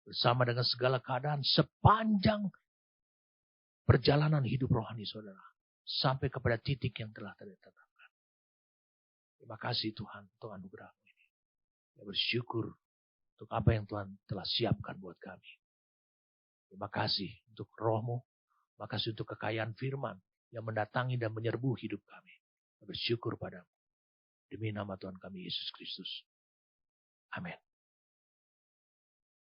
S1: Bersama dengan segala keadaan sepanjang perjalanan hidup rohani saudara. Sampai kepada titik yang telah ditetapkan. Terima kasih Tuhan untuk anugerah-Mu ini. Saya bersyukur untuk apa yang Tuhan telah siapkan buat kami. Terima kasih untuk Roh-Mu. Terima kasih untuk kekayaan firman yang mendatangi dan menyerbu hidup kami. Saya bersyukur padamu. Demi nama Tuhan kami Yesus Kristus. Amin.